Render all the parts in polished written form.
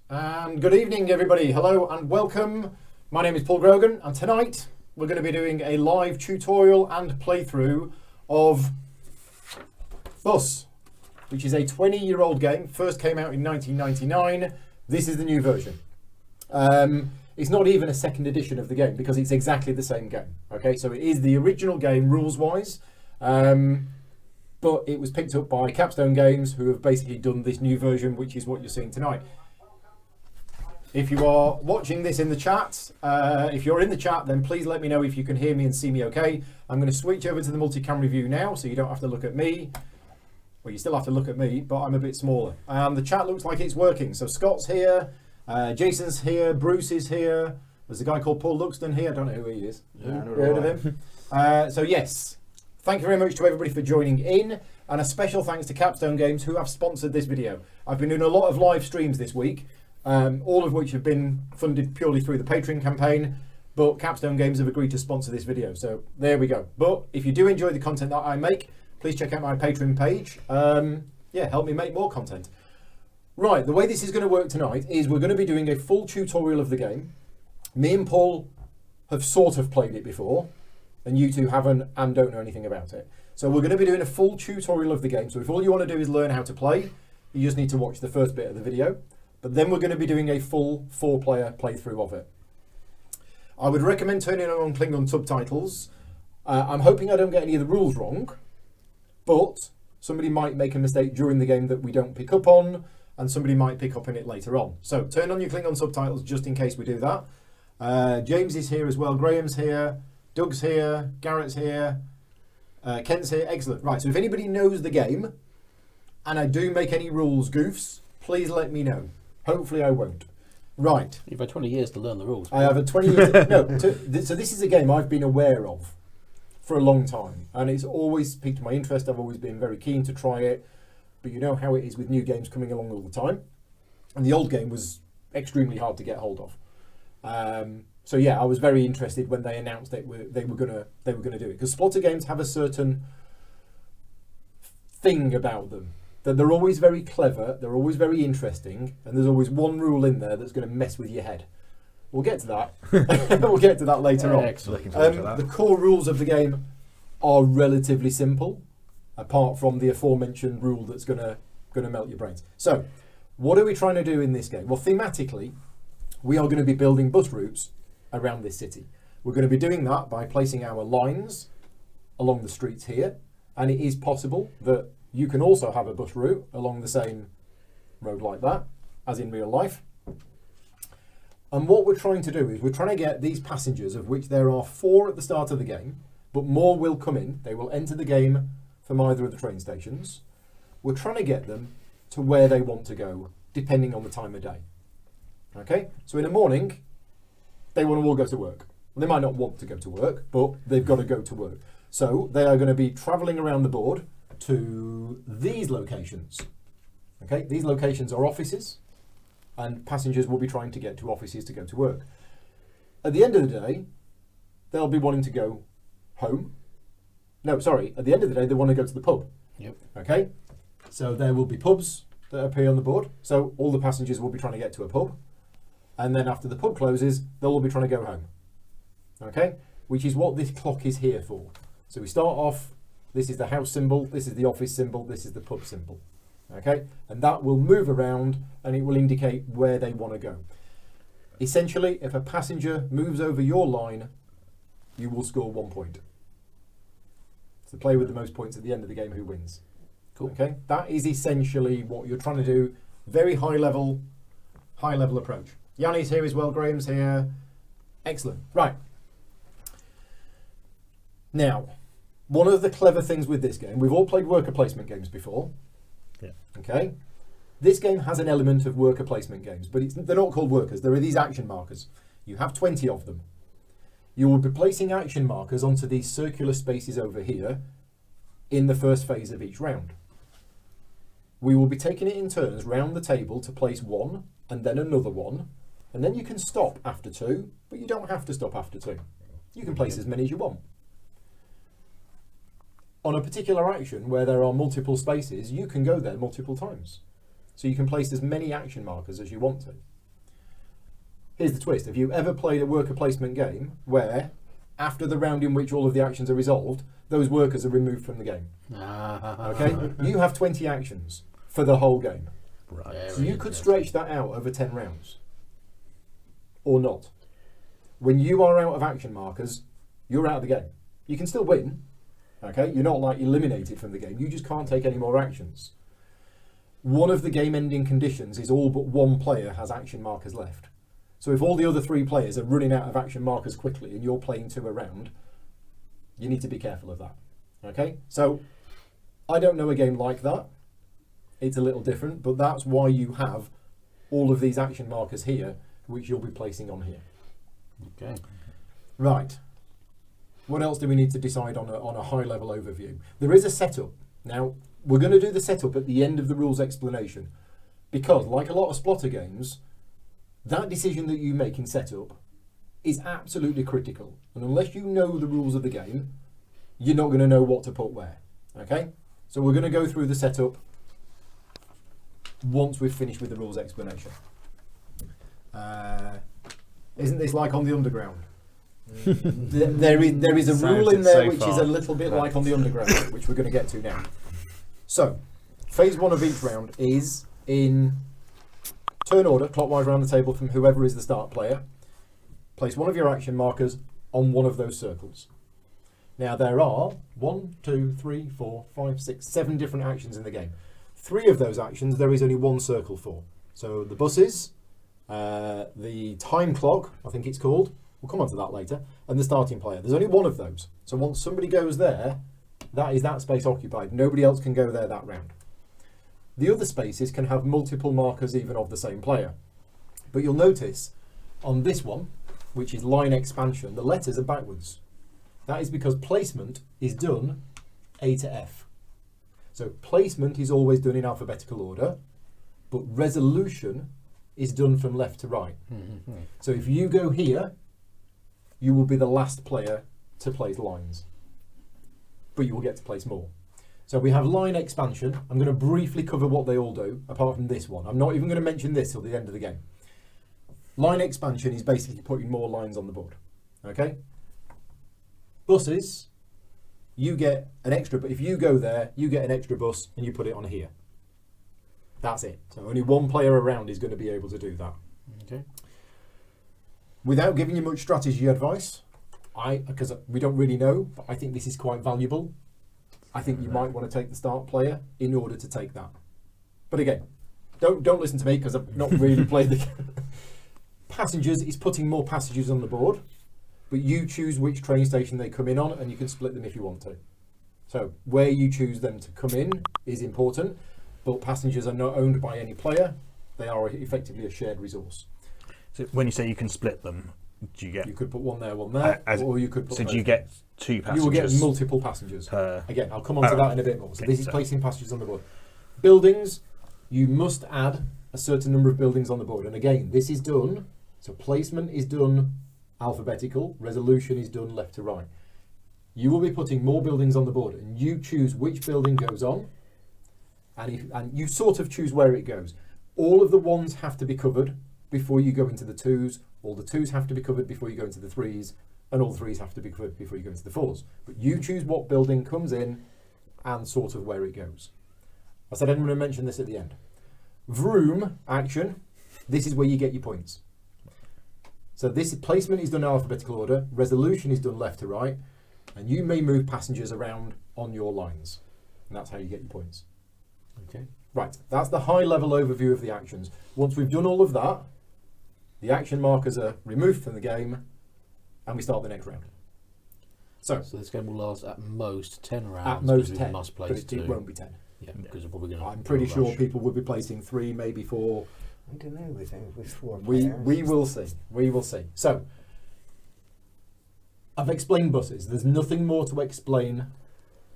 And good evening, everybody. Hello and welcome. My name is Paul Grogan, and tonight we're going to be doing a live tutorial and playthrough of Bus, which is a 20-year-old game. First came out in 1999. This is the new version. It's not even a second edition of the game because it's exactly the same game. Okay, so it is the original game rules-wise, but it was picked up by Capstone Games, who have basically done this new version, which is what you're seeing tonight. If you are watching this in the chat, if you're in the chat, then please let me know if you can hear me and see me okay. I'm going to switch over to the multi-camera view now, so you don't have to look at me. Well, you still have to look at me, but I'm a bit smaller. The chat looks like it's working. So Scott's here, Jason's here, Bruce is here. There's a guy called Paul Luxton here. I don't know who he is. Yeah, heard of him? So yes, thank you very much to everybody for joining in. And a special thanks to Capstone Games, who have sponsored this video. I've been doing a lot of live streams this week. All of which have been funded purely through the Patreon campaign, but Capstone Games have agreed to sponsor this video, so there we go. But if you do enjoy the content that I make, please check out my Patreon page. Yeah, help me make more content. Right, the way this is going to work tonight is we're going to be doing a full tutorial of the game. Me and Paul have sort of played it before, and you two haven't and don't know anything about it. So we're going to be doing a full tutorial of the game, so if all you want to do is learn how to play, you just need to watch the first bit of the video. But then we're going to be doing a full 4-player playthrough of it. I would recommend turning on Klingon subtitles. I'm hoping I don't get any of the rules wrong, but somebody might make a mistake during the game that we don't pick up on, and somebody might pick up on it later on. So turn on your Klingon subtitles just in case we do that. James is here as well, Graham's here, Doug's here, Garrett's here, Kent's here. Excellent. Right, so if anybody knows the game, and I do make any rules goofs, please let me know. Hopefully I won't. Right. You've had 20 years to learn the rules. I have a 20 years. So this is a game I've been aware of for a long time, and it's always piqued my interest. I've always been very keen to try it, but you know how it is with new games coming along all the time. And the old game was extremely hard to get hold of. So yeah, I was very interested when they announced that they were gonna do it, because Splotter games have a certain thing about them. That they're always very clever, they're always very interesting, and there's always one rule in there that's going to mess with your head. We'll get to that. We'll get to that later on. Excellent. The core rules of the game are relatively simple, apart from the aforementioned rule that's going to melt your brains. So, what are we trying to do in this game? Well, thematically, we are going to be building bus routes around this city. We're going to be doing that by placing our lines along the streets here, and it is possible that you can also have a bus route along the same road like that, as in real life. And what we're trying to do is we're trying to get these passengers, of which there are 4 at the start of the game, but more will come in. They will enter the game from either of the train stations. We're trying to get them to where they want to go, depending on the time of day. Okay? So in the morning, they want to all go to work. Well, they might not want to go to work, but they've got to go to work. So they are going to be travelling around the board to these locations. Okay, these locations are offices, and passengers will be trying to get to offices to go to work. At the end of the day, they'll be wanting to go home. No, sorry, at the end of the day, they want to go to the pub. Yep. Okay, so there will be pubs that appear on the board, so all the passengers will be trying to get to a pub, and then after the pub closes, they'll all be trying to go home. Okay, which is what this clock is here for. So we start off. This is the house symbol, this is the office symbol, this is the pub symbol. Okay? And that will move around and it will indicate where they want to go. Essentially, if a passenger moves over your line, you will score 1 point. It's the player with the most points at the end of the game who wins. Cool. Okay? That is essentially what you're trying to do. Very high level approach. Yanni's here as well, Graham's here. Excellent. Right. Now, one of the clever things with this game, we've all played worker placement games before. Yeah. Okay. This game has an element of worker placement games, but they're not called workers. There are these action markers. You have 20 of them. You will be placing action markers onto these circular spaces over here in the first phase of each round. We will be taking it in turns round the table to place one and then another one, and then you can stop after 2, but you don't have to stop after 2. You can place as many as you want. On a particular action where there are multiple spaces, you can go there multiple times. So you can place as many action markers as you want to. here's the twist. Have you ever played a worker placement game where, after the round in which all of the actions are resolved, those workers are removed from the game? Okay? You have 20 actions for the whole game. Right. So you could stretch that out over 10 rounds. Or not. When you are out of action markers, you're out of the game. You can still win. Okay? You're not like eliminated from the game. You just can't take any more actions. One of the game ending conditions is all but one player has action markers left. So if all the other 3 players are running out of action markers quickly and you're playing 2 a round, you need to be careful of that. Okay? So I don't know a game like that. It's a little different, but that's why you have all of these action markers here, which you'll be placing on here. Okay. Right. What else do we need to decide on a high level overview? There is a setup. Now, we're going to do the setup at the end of the rules explanation, because like a lot of Splotter games, that decision that you make in setup is absolutely critical. And unless you know the rules of the game, you're not going to know what to put where. Okay? So we're going to go through the setup once we've finished with the rules explanation. Isn't this like on the Underground? there is a rule in there which is a little bit like on the Underground, which we're going to get to now. So, phase 1 of each round is in turn order, clockwise around the table from whoever is the start player. Place one of your action markers on one of those circles. Now there are 1, 2, 3, 4, 5, 6, 7 different actions in the game. 3 of those actions there is only one circle for. So the buses, the time clock, I think it's called, we'll come on to that later, and the starting player. There's only one of those. So once somebody goes there, that is that space occupied. Nobody else can go there that round. The other spaces can have multiple markers even of the same player. But you'll notice on this one, which is line expansion, the letters are backwards. That is because placement is done A to F. So placement is always done in alphabetical order, but resolution is done from left to right. So if you go here, you will be the last player to place lines, but you will get to place more. So we have line expansion. I'm going to briefly cover what they all do, apart from this one. I'm not even going to mention this till the end of the game. Line expansion is basically putting more lines on the board. Okay? Buses, you get an extra, but if you go there, you get an extra bus and you put it on here. That's it. So only one player around is going to be able to do that. Okay. Without giving you much strategy advice, because we don't really know, but I think this is quite valuable. I think you might want to take the start player in order to take that. But again, don't listen to me because I've not really played the game. Passengers is putting more passengers on the board, but you choose which train station they come in on and you can split them if you want to. So where you choose them to come in is important, but passengers are not owned by any player. They are effectively a shared resource. So when you say you can split them, do you get... You could put one there, or you could put... So do you get 2 passengers? You will get multiple passengers. Again, I'll come on to that in a bit more. So okay, this is placing passengers on the board. Buildings, you must add a certain number of buildings on the board. And again, this is done, so placement is done alphabetical, resolution is done left to right. You will be putting more buildings on the board and you choose which building goes on, and you sort of choose where it goes. All of the 1s have to be covered before you go into the 2s, all the 2s have to be covered before you go into the 3s, and all the 3s have to be covered before you go into the 4s. But you choose what building comes in and sort of where it goes. I said I'm going to mention this at the end. Vroom action, this is where you get your points. So this placement is done in alphabetical order, resolution is done left to right, and you may move passengers around on your lines. And that's how you get your points. Okay. Right, that's the high level overview of the actions. Once we've done all of that, the action markers are removed from the game and we start the next round. So this game will last at most 10 rounds. at most we 10, must but place it won't be 10. Yeah, because we're probably going to... I'm pretty sure people will be placing 3, maybe 4. I don't know with 4 We players. will see. We will see. So I've explained buses. There's nothing more to explain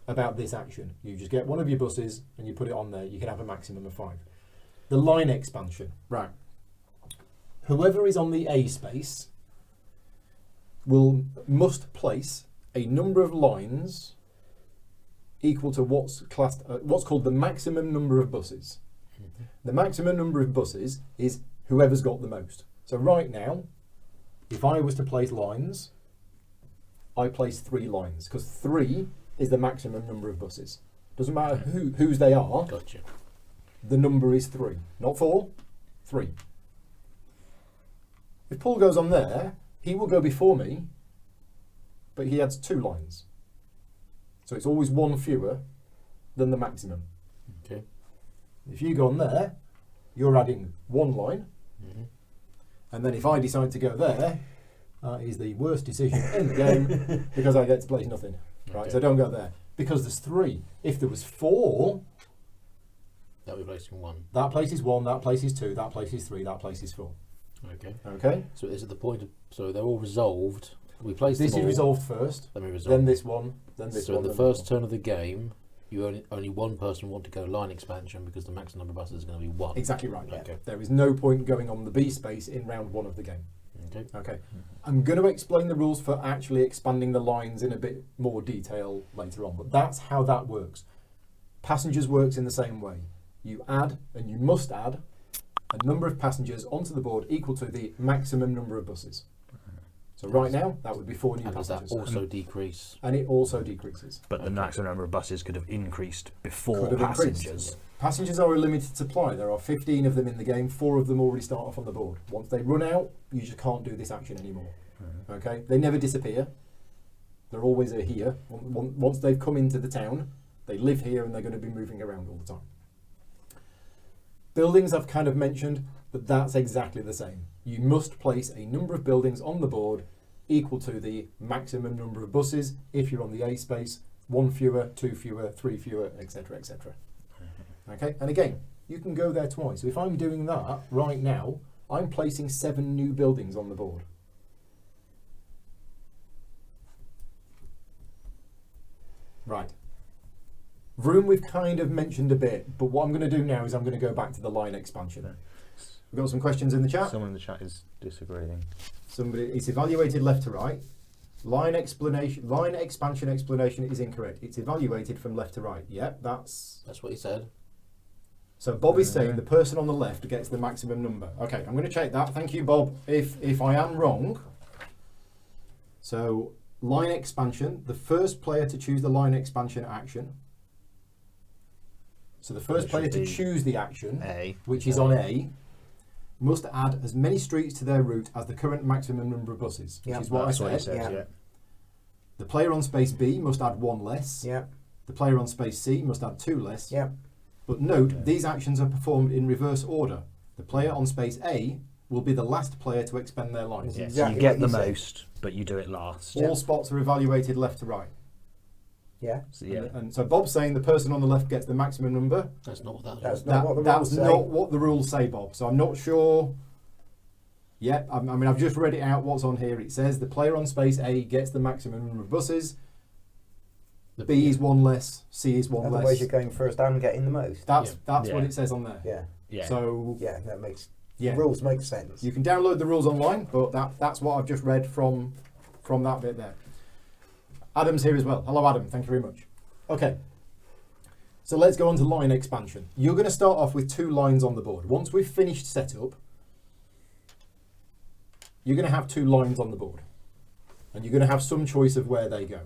about this action. You just get one of your buses and you put it on there. You can have a maximum of 5. The line expansion. Right. Whoever is on the A space must place a number of lines equal to what's classed what's called the maximum number of buses. The maximum number of buses is whoever's got the most. So right now, if I was to place lines, I place 3 lines because 3 is the maximum number of buses. Doesn't matter whose they are. Gotcha. The number is 3, not 4. 3. If Paul goes on there, he will go before me, but he adds 2 lines. So it's always 1 fewer than the maximum. Okay. If you go on there, you're adding 1 line. Mm-hmm. And then if I decide to go there, that is the worst decision in the game because I get to place nothing. Right, Okay. so don't go there. Because there's 3. If there was 4, That'll be placing 1. that place is 1, that place is 2, that place is 3, that place is 4. Okay. Okay? So is it the point of... So they're all resolved. We place This them is all. resolved first, Let me resolve. then this one, then this So one. in the then this first one. turn of the game, you only one person want to go line expansion because the maximum number of buses is going to be 1. Exactly right. Yeah. Okay. There is no point going on the B space in round 1 of the game. Okay. Okay. I'm going to explain the rules for actually expanding the lines in a bit more detail later on, but that's how that works. Passengers works in the same way. You add, and you must add, a number of passengers onto the board equal to the maximum number of buses. So right now, that would be 4 new And does that passengers. also decrease? And it also decreases. But the maximum number of buses could have increased before Could have increased. passengers. Passengers are a limited supply. There are 15 of them in the game. 4 of them already start off on the board. Once they run out, you just can't do this action anymore. Okay? They never disappear. They're always here. Once they've come into the town, they live here and they're going to be moving around all the time. Buildings I've kind of mentioned, but that's exactly the same. You must place a number of buildings on the board equal to the maximum number of buses if you're on the A space, 1 fewer, 2 fewer, 3 fewer, etc., etc. Okay, and again, you can go there twice. So if I'm doing that right now, I'm placing 7 new buildings on the board. Right. Room we've kind of mentioned a bit, but what I'm going to do now is I'm going to go back to the line expansion. We've got some questions in the chat. Someone in the chat is disagreeing. Somebody, it's evaluated left to right. Line expansion explanation is incorrect. It's evaluated from left to right. Yep, that's That's what he said. so. Bob is saying the person on the left gets the maximum number. Okay, I'm going to check that. Thank you, Bob. If I am wrong, so line expansion. The first player to choose the line expansion action. So the first Which player would to be choose the action, A. which is on A, must add as many streets to their route as the current maximum number of buses, which Yeah, is what I That's said. what he says, Yeah. yeah. The player on space B must add 1 less. Yeah, The player on space C must add 2 less. yeah. But note, Okay. these actions are performed in reverse order. The player on space A will be the last player to expend their lines. Yeah. Yeah, so Exactly you get what the you said. most, but you do it last. All spots are evaluated left to right. Yeah. So, yeah. And so Bob's saying the person on the left gets the maximum number. That's not what that That's is. not what the That's rules say. not what the rules say, Bob. So I'm not sure. Yeah, I mean, I've just read it out what's on here. It says the player on space A gets the maximum number of buses. The B is 1 less. C is 1 Otherwise, less. you're going first and getting the most. That's what Yeah. it says on there. Yeah, Yeah. So yeah, that makes yeah, the rules make sense. you can download the rules online, but that's what I've just read from that bit there. Adam's here as well. Hello, Adam. Thank you very much. Okay. So let's go on to line expansion. You're going to start off with 2 lines on the board. Once we've finished setup, you're going to have 2 lines on the board. And you're going to have some choice of where they go.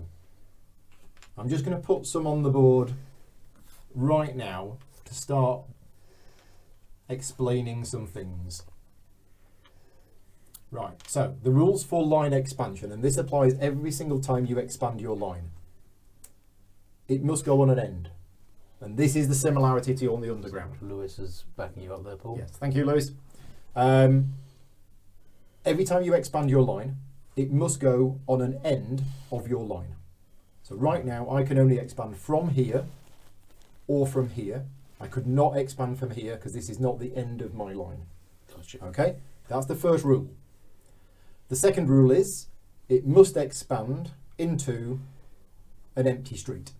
I'm just going to put some on the board right now to start explaining some things. Right, so the rules for line expansion, and this applies every single time you expand your line. It must go on an end. And this is the similarity to on the underground. Lewis is backing you up there, Paul. Yes, thank you, Lewis. Every time you expand your line, it must go on an end of your line. So right now, I can only expand from here or from here. I could not expand from here because this is not the end of my line. Gotcha. Okay, that's the first rule. The second rule is it must expand into an empty street.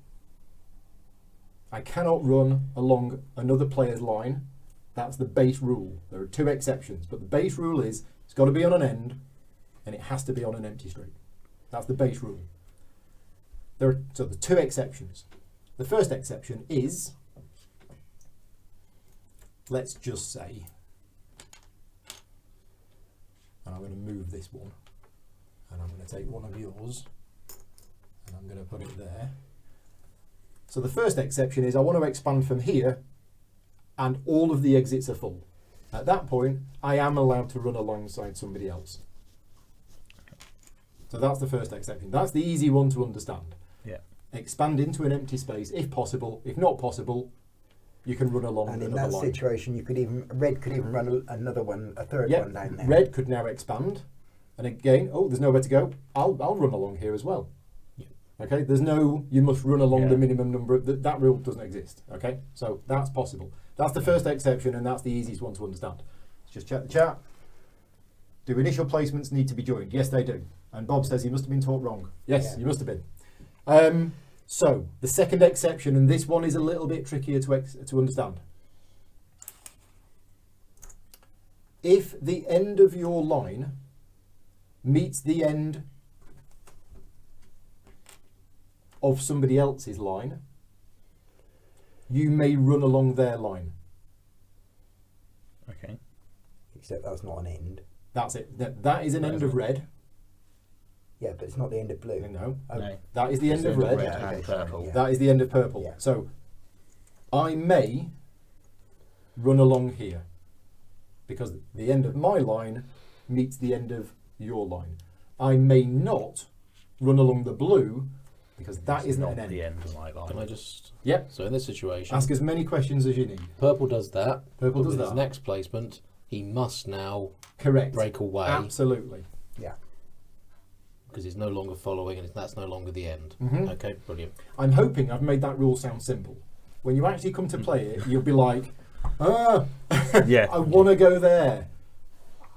I cannot run along another player's line. That's the base rule. There are 2 exceptions, but the base rule is it's got to be on an end and it has to be on an empty street. That's the base rule. So the 2 exceptions. The first exception is, let's just say, and I'm going to move this one, and I'm going to take one of yours, and I'm going to put it there. So the first exception is I want to expand from here, and all of the exits are full. At that point, I am allowed to run alongside somebody else. So that's the first exception. That's the easy one to understand. Yeah. Expand into an empty space if possible. If not possible, you can run along And in another that line. situation, red could even run another one, a third Yeah, one down there. red could now expand, and again, oh, there's nowhere to go. I'll run along here as well. Yeah. Okay, there's no you must run along Yeah. the minimum number. That rule doesn't exist. Okay, so that's possible. That's the first exception, and that's the easiest one to understand. Let's just check the chat. Do initial placements need to be joined? Yes, they do. And Bob says he must have been taught wrong. Yes, Yeah. you must have been. So the second exception, and this one is a little bit trickier to understand. If the end of your line meets the end of somebody else's line, you may run along their line. Okay. Except that's not an end. That's it. That is an end of red. Yeah, but it's not the end of blue. No, No. that is the It's end of red. Yeah, and okay, sorry, purple. yeah. That is the end of purple. Yeah. So I may run along here because the end of my line meets the end of your line. I may not run along the blue because that It's isn't not an end. the end of my line. Can I just? Yep. So in this situation, Ask as many questions as you need. purple does that. Purple but does with his that. next placement, he must now Correct. break away Absolutely. Yeah. because he's no longer following, and that's no longer the end. Mhm. Okay, brilliant. I'm hoping I've made that rule sound simple. When you actually come to play it, you'll be like, Yeah. I want to go there.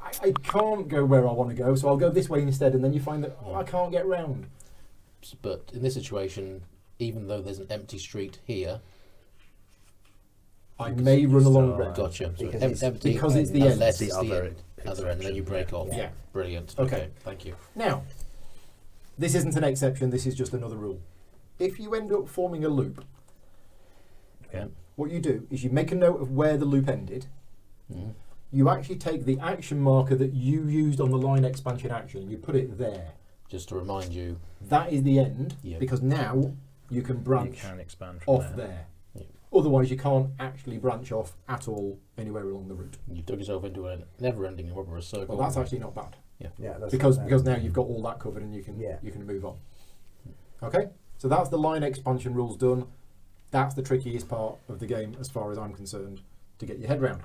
I can't go where I want to go, so I'll go this way instead, and then you find that I can't get round. But in this situation, even though there's an empty street here, I may run along red. gotcha. So Because it's empty because it's the end. unless The it's other end, and then you break off. Yeah. Brilliant. Okay. Okay, thank you. Now, this isn't an exception, this is just another rule. If you end up forming a loop, Okay. what you do is you make a note of where the loop ended. Mhm. You actually take the action marker that you used on the line expansion action, you put it there. Just to remind you, That is the end, Yeah. because now you can You branch can expand from off there. there. Yeah. Otherwise, you can't actually branch off at all anywhere along the route. you've dug yourself into a never-ending rubber circle. Well, that's actually not bad Yeah, that's because not bad. now you've got all that covered and you can Yeah. you can move on. Okay, so that's the line expansion rules done. That's the trickiest part of the game, as far as I'm concerned, to get your head round.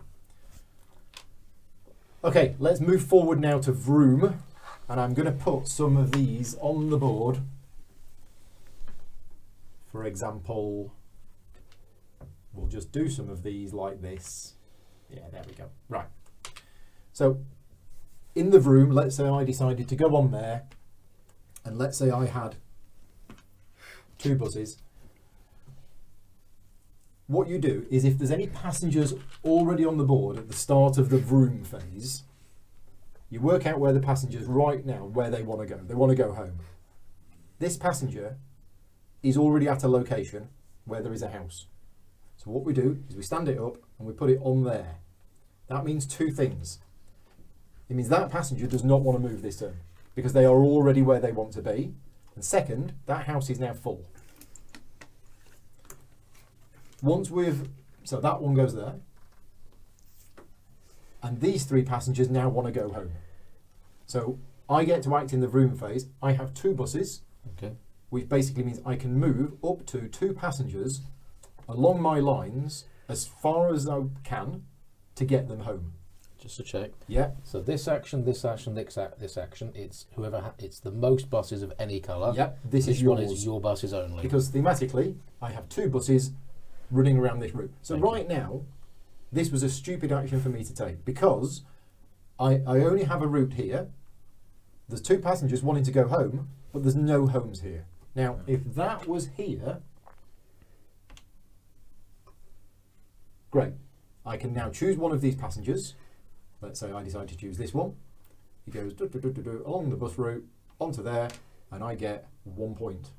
Okay, let's move forward now to Vroom, and I'm going to put some of these on the board. For example, we'll just do some of these like this. Yeah, there we go. Right. So, in the Vroom, let's say I decided to go on there, and let's say I had 2 buses. What you do is if there's any passengers already on the board at the start of the Vroom phase, you work out where the passengers right now, where they want to go. They want to go home. This passenger is already at a location where there is a house. So what we do is we stand it up and we put it on there. That means 2 things. It means that passenger does not want to move this turn because they are already where they want to be. And second, that house is now full. So that one goes there. And these 3 passengers now want to go home. So I get to act in the Vroom phase. I have 2 buses, Okay. which basically means I can move up to 2 passengers along my lines as far as I can to get them home. Just to check. Yeah, So this action, this action, this action. It's whoever. It's the most buses of any colour. yep, this This is one yours. is your buses only. Because thematically, I have 2 buses running around this route. So Thank right now, this was a stupid action for me to take because I only have a route here. There's 2 passengers wanting to go home, but there's no homes here. Now, if that was here, great. I can now choose one of these passengers. Let's say I decide to choose this one. He goes along the bus route, onto there, and I get 1 point.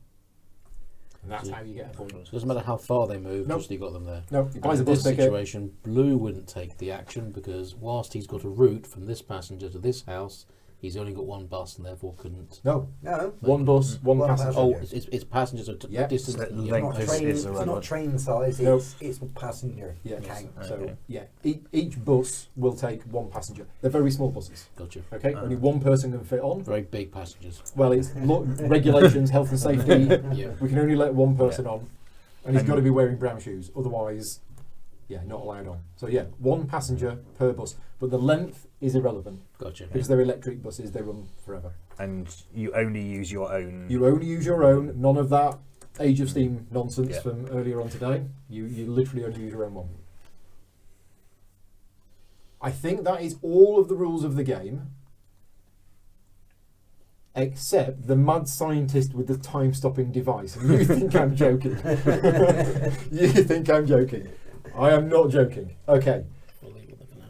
And that's So- how you get a point. So it doesn't matter how far they move, Nope. just you got them there. No, he buys a In bus this ticket. situation, Blue wouldn't take the action because whilst he's got a route from this passenger to this house, he's only got one bus and therefore couldn't. No, No, one bus, one One passenger. Oh, passenger. it's passengers at Yeah. distance. So yeah. it's length not is- train. is It's irrelevant. not train size. Nope. It's passenger Yeah. count. So Okay. yeah, each bus will take one passenger. They're very small buses. Gotcha. Okay, only one person can fit on. Very big passengers. Well, it's regulations, health and safety. Yeah. We can only let one person on, and he's And- got to be wearing brown shoes. Otherwise, yeah, not allowed on. So yeah, one passenger per bus, but the length is irrelevant Gotcha. because they're electric buses. They run forever. And you only use your own. You only use your own. None of that Age of Steam nonsense Yeah. from earlier on today. You literally only use your own one. I think that is all of the rules of the game, except the mad scientist with the time-stopping device. And you think I'm joking? You think I'm joking? I am not joking. Okay. We'll leave it there for now.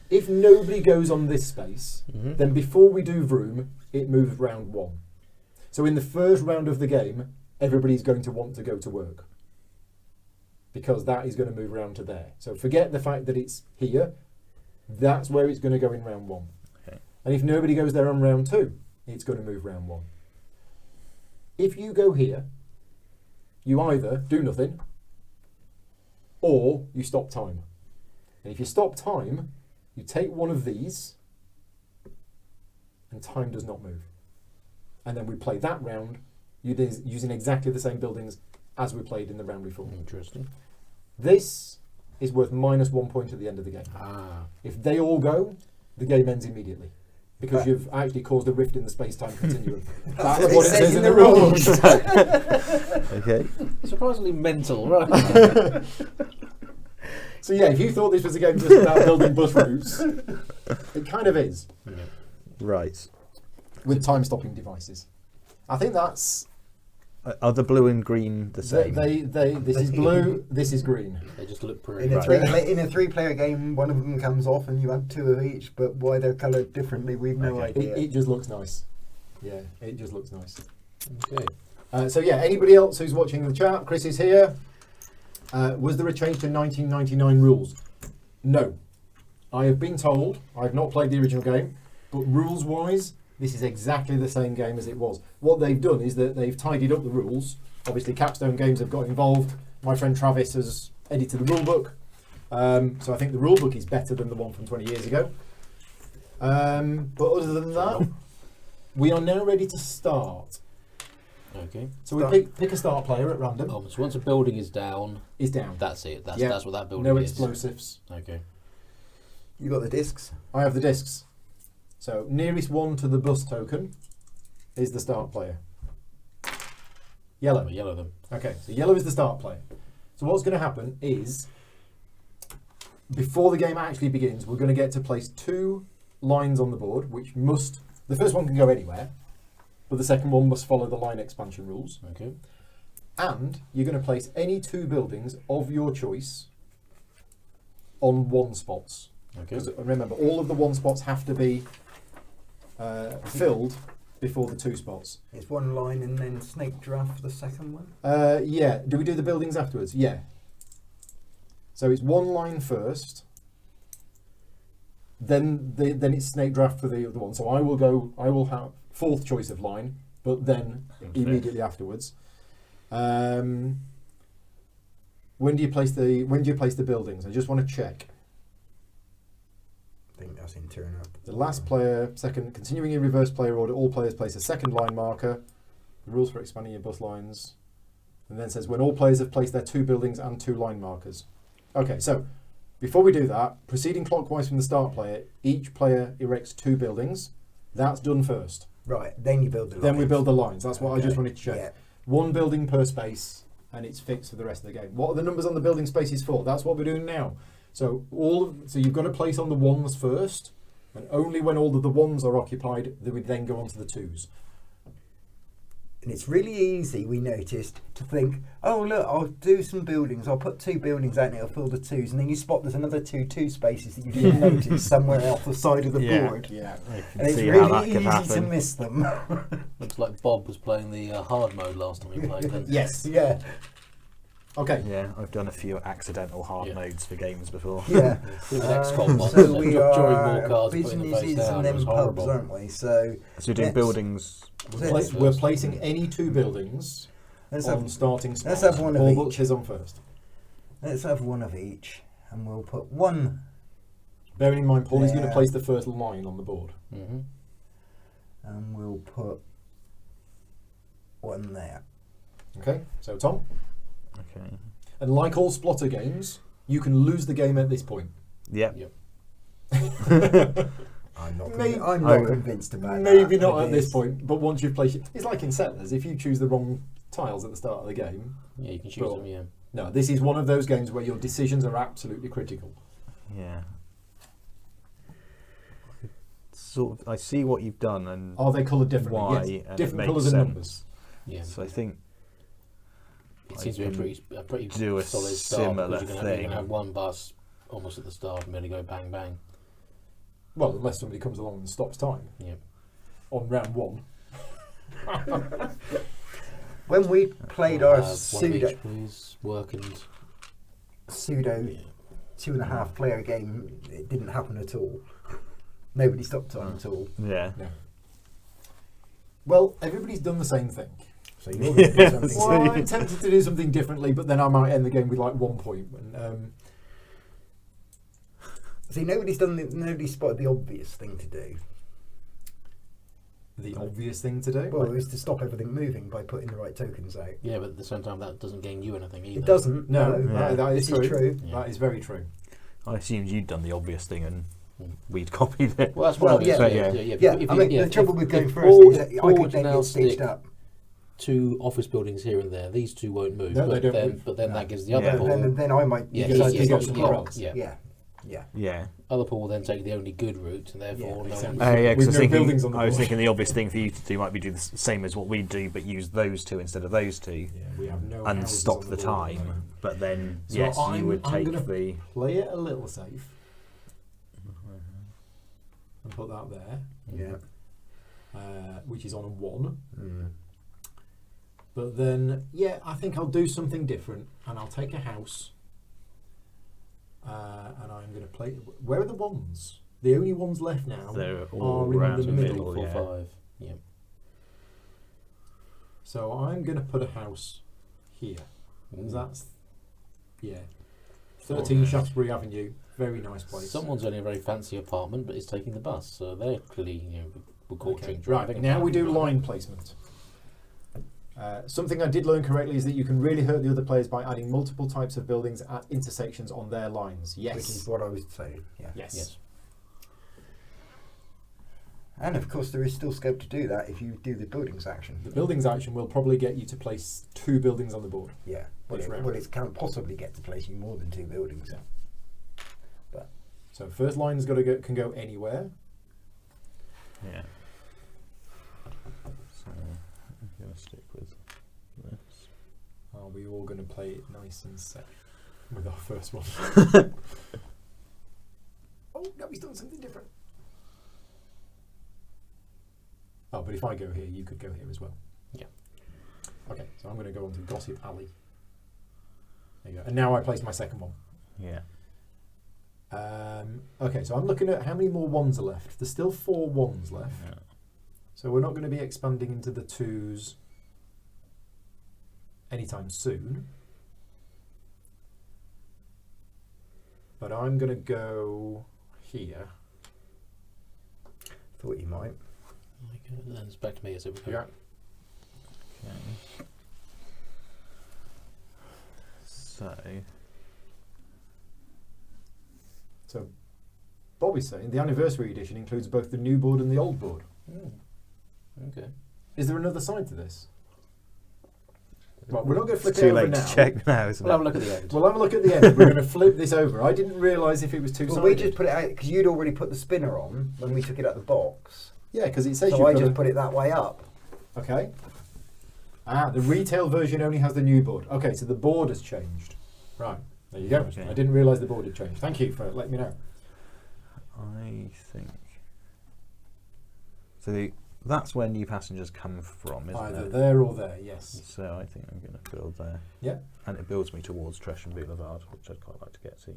If nobody goes on this space, Mhm. then before we do Vroom, it moves round one. So in the first round of the game, everybody's going to want to go to work because that is going to move round to there. So forget the fact that it's here. That's where it's going to go in round one. Okay. And if nobody goes there on round two, it's going to move round one. If you go here, you either do nothing or you stop time. And if you stop time, you take one of these and time does not move. And then we play that round using exactly the same buildings as we played in the round before. Interesting. This is worth -1 point at the end of the game. Ah. If they all go, the game ends immediately. Because But- you've actually caused a rift in the space-time continuum. That's That's what it says in the rules. Okay. Surprisingly mental, right? So yeah, if you thought this was a game just about building bus routes, it kind of is, Yeah. Right. with time-stopping devices. I think that's... Are the blue and green the same? This is blue, this is green. They just look In pretty. a in a three-player game, one of them comes off, and you have two of each. But why they're coloured differently, we've no Okay. idea. It just looks nice. Yeah, it just looks nice. Okay. So yeah, anybody else who's watching the chat, Chris is here. Was there a change to 1999 rules? No. I have been told, I have not played the original game, but rules-wise, this is exactly the same game as it was. What they've done is that they've tidied up the rules. Obviously, Capstone Games have got involved. My friend Travis has edited the rulebook. So I think the rulebook is better than the one from 20 years ago. But other than that, we are now ready to start. Okay. So we Start. pick a start player at random. So once a building is down, Is down. that's it. That's Yeah. that's what that building No is. explosives. Okay. You got the discs. I have the discs. So nearest one to the bus token is the start player. Yellow. Yellow them. Okay, so yellow is the start player. So what's going to happen is, before the game actually begins, we're going to get to place 2 lines on the board, which must... The first one can go anywhere, but the second one must follow the line expansion rules. Okay. And you're going to place any 2 buildings of your choice on 1 spots. Okay. Because remember, all of the 1 spots have to be filled before the 2 spots. It's one line and then snake giraffe for the second one. Yeah. Do we do the buildings afterwards? Yeah. So it's 1 line first. Then it's snake draft for the other one. So I will have 4th choice of line, but then immediately afterwards. When do you place the buildings? I just want to check. I think that's in turn up. The last player, second, continuing in reverse player order, all players place a second line marker. The rules for expanding your bus lines. And then says when all players have placed their 2 buildings and 2 line markers. Okay, so before we do that, proceeding clockwise from the start player, each player erects 2 buildings. That's done first. Right, then you build the Then we lines. build the lines. That's what I just Okay, wanted to check. yeah. 1 building per space, and it's fixed for the rest of the game. What are the numbers on the building spaces for? That's what we're doing now. So so you've got to place on the 1s first, and only when all of the 1s are occupied, they would then go on to the 2s. And it's really easy, we noticed, to think, oh look, I'll do some buildings, I'll put 2 buildings out and it'll fill the 2s, and then you spot there's another two spaces that you didn't notice somewhere off the side of the board. Yeah. I can And it's see how that really could easy to happen. miss them. Looks like Bob was playing the hard mode last time we played. Then. Yes. Yeah, Okay. Yeah, I've done a few accidental hard Yeah. modes for games before. yeah. With XCOM once, So we drawing are more cards, putting them face businesses down. and It then was pubs, horrible. aren't we? So So you're doing Let's- buildings. We're placing any 2 buildings let's on have, starting spots. let's have one of Paul each. Butcher's on first. let's have one of each, and we'll put one, Bearing in mind, Paul is going to Yeah. place the first line on the board. Mm-hmm. and we'll put one there. Okay, so Tom. Okay. And like all Splotter games, you can lose the game at this point. Yep. Yep. I'm not, Maybe- I'm not convinced about Maybe that. not It at this is- point, but once you've placed it, it's like in Settlers. If you choose the wrong tiles at the start of the game, Yeah, you can choose Cool. them. Yeah. no, this is one of those games where your decisions are absolutely critical. Yeah. Sort of, I see what you've done, and Are they coloured differently? Why? Yes, And it different makes colours and sense. numbers. Yeah. so I think It I seems to be can a pretty do a solid start. similar Because you're going thing. to have one bus almost at the start and then go bang bang. Well, unless somebody comes along and stops time Yeah. on round 1. When we played I'll our have one of pseudo each, please. Work and yeah. 2.5 player game, it didn't happen at all. Nobody stopped time at all. yeah. No. Well, everybody's done the same thing. So you're going to do something. Well, I'm tempted to do something differently, but then I might end the game with like 1 point. And, See, nobody spotted the obvious thing to do. the obvious thing to do. Well, it was to stop everything moving by putting the right tokens out. Yeah, but at the same time, that doesn't gain you anything either. It doesn't. No, Yeah. that is This is true. Yeah. That is very true. I assumed you'd done the obvious thing and Mm. we'd copied it. Well, that's Well, what I was yeah. saying. Yeah. Yeah, If I you- mean, yeah, the trouble if- with going if first Paul- is that if I Paul could was then now get stitched stick up. 2 office buildings here and there. These 2 won't move. No, they but, don't then, move. but then No. that gives the other Yeah. Paul. Then I might Yeah, decide yeah, to go yeah, somewhere yeah, else. Yeah. Yeah. Yeah. Other Paul will then take the only good route, and therefore Yeah, no makes one. sense. Yeah, With because no buildings on the I was board. thinking the obvious thing for you to do might be do the same as what we do, but use those 2 instead of those 2, Yeah, we have no and houses stop on the board at the time. moment. But then, So yes, I'm- you would I'm take gonna- the. Play it a little safe and put that there, Yeah. which is on a 1. Mm. But then, yeah, I think I'll do something different, and I'll take a house, and I'm going to play. Where are the ones? The only ones left now They're all are in round the the middle. middle. 4, Yeah. 5. Yeah. So I'm going to put a house here. And Ooh. that's 13 Shaftesbury Avenue. Very nice place. Someone's only a very fancy apartment, but is taking the bus, so they're clearly were caught Okay, drink right, driving. now we do apparently. line placement. Something I did learn correctly is that you can really hurt the other players by adding multiple types of buildings at intersections on their lines. Which is Yes. what I was saying. Yeah. Yes. Yes. And of course, there is still scope to do that if you do the buildings action. The buildings action will probably get you to place 2 buildings on the board. Yeah. Well, This round. it can't possibly get to placing more than 2 buildings. Yeah. So first line's can go anywhere. Yeah. So I'm going to stick with this. Are we all going to play it nice and safe with our first one? Oh, no, he's done something different. Oh, but if I go here, you could go here as well. Yeah. Okay, so I'm going to go on to Gossip Alley. There you go. And now I place my second one. Yeah. Okay, so I'm looking at how many more 1s are left. There's still 4 1s left. Yeah. So we're not going to be expanding into the 2s anytime soon. But I'm going to go here. Thought you might. Then it's back to me as it would go. Yeah. Okay. So Bobby's saying the anniversary edition includes both the new board and the old board. Mm. Okay. Is there another side to this? Right, we're not going to flip It's it too over late now. to check now, isn't We'll have a it? look at the end. We'll have a look at the end. We're going to flip this over. I didn't realise if it was two-sided. Well, we just put it out because you'd already put the spinner on when we took it out of the box. Yeah, because it says So you've I got just to- put it that way up. Okay. The retail version only has the new board. Okay, so the board has changed. Right, there you go. Okay. I didn't realise the board had changed. Thank you for letting me know. I think. So that's where new passengers come from, isn't Either it? there or there, yes. So I think I'm going to build there. Yeah. And it builds me towards Tresham Boulevard, which I'd quite like to get to.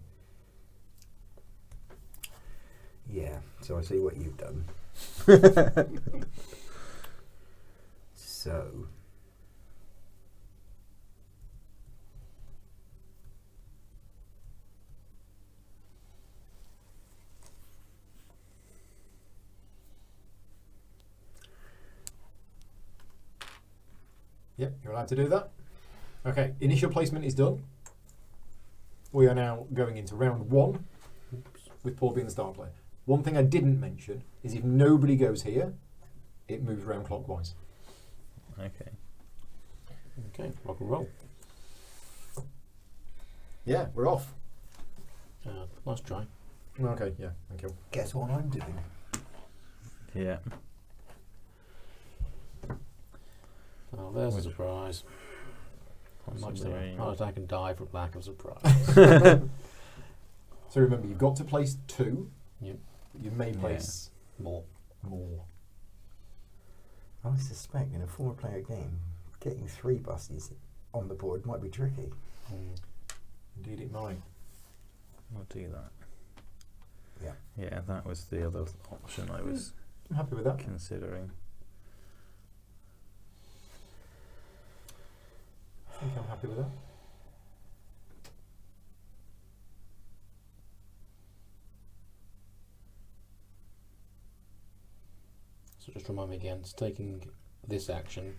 Yeah, so I see what you've done. So, Yep, you're allowed to do that. Okay, initial placement is done. We are now going into round 1 with Paul being the star player. One thing I didn't mention is if nobody goes here, it moves round clockwise. Okay. Okay, rock and roll. Yeah, we're off. Nice try. Okay, yeah, thank you. guess what I'm doing? Yeah. Oh, there's a surprise. Much to Possibly. heart attack and die from lack of surprise. So remember, you've got to place 2. Yep. But you may place More. more. I suspect in a 4-player game, getting 3 buses on the board might be tricky. Indeed, it might. I'll do that. Yeah. Yeah, that was the other option I was I'm happy with that. considering. I think I'm happy with that. So just remind me again, it's taking this action.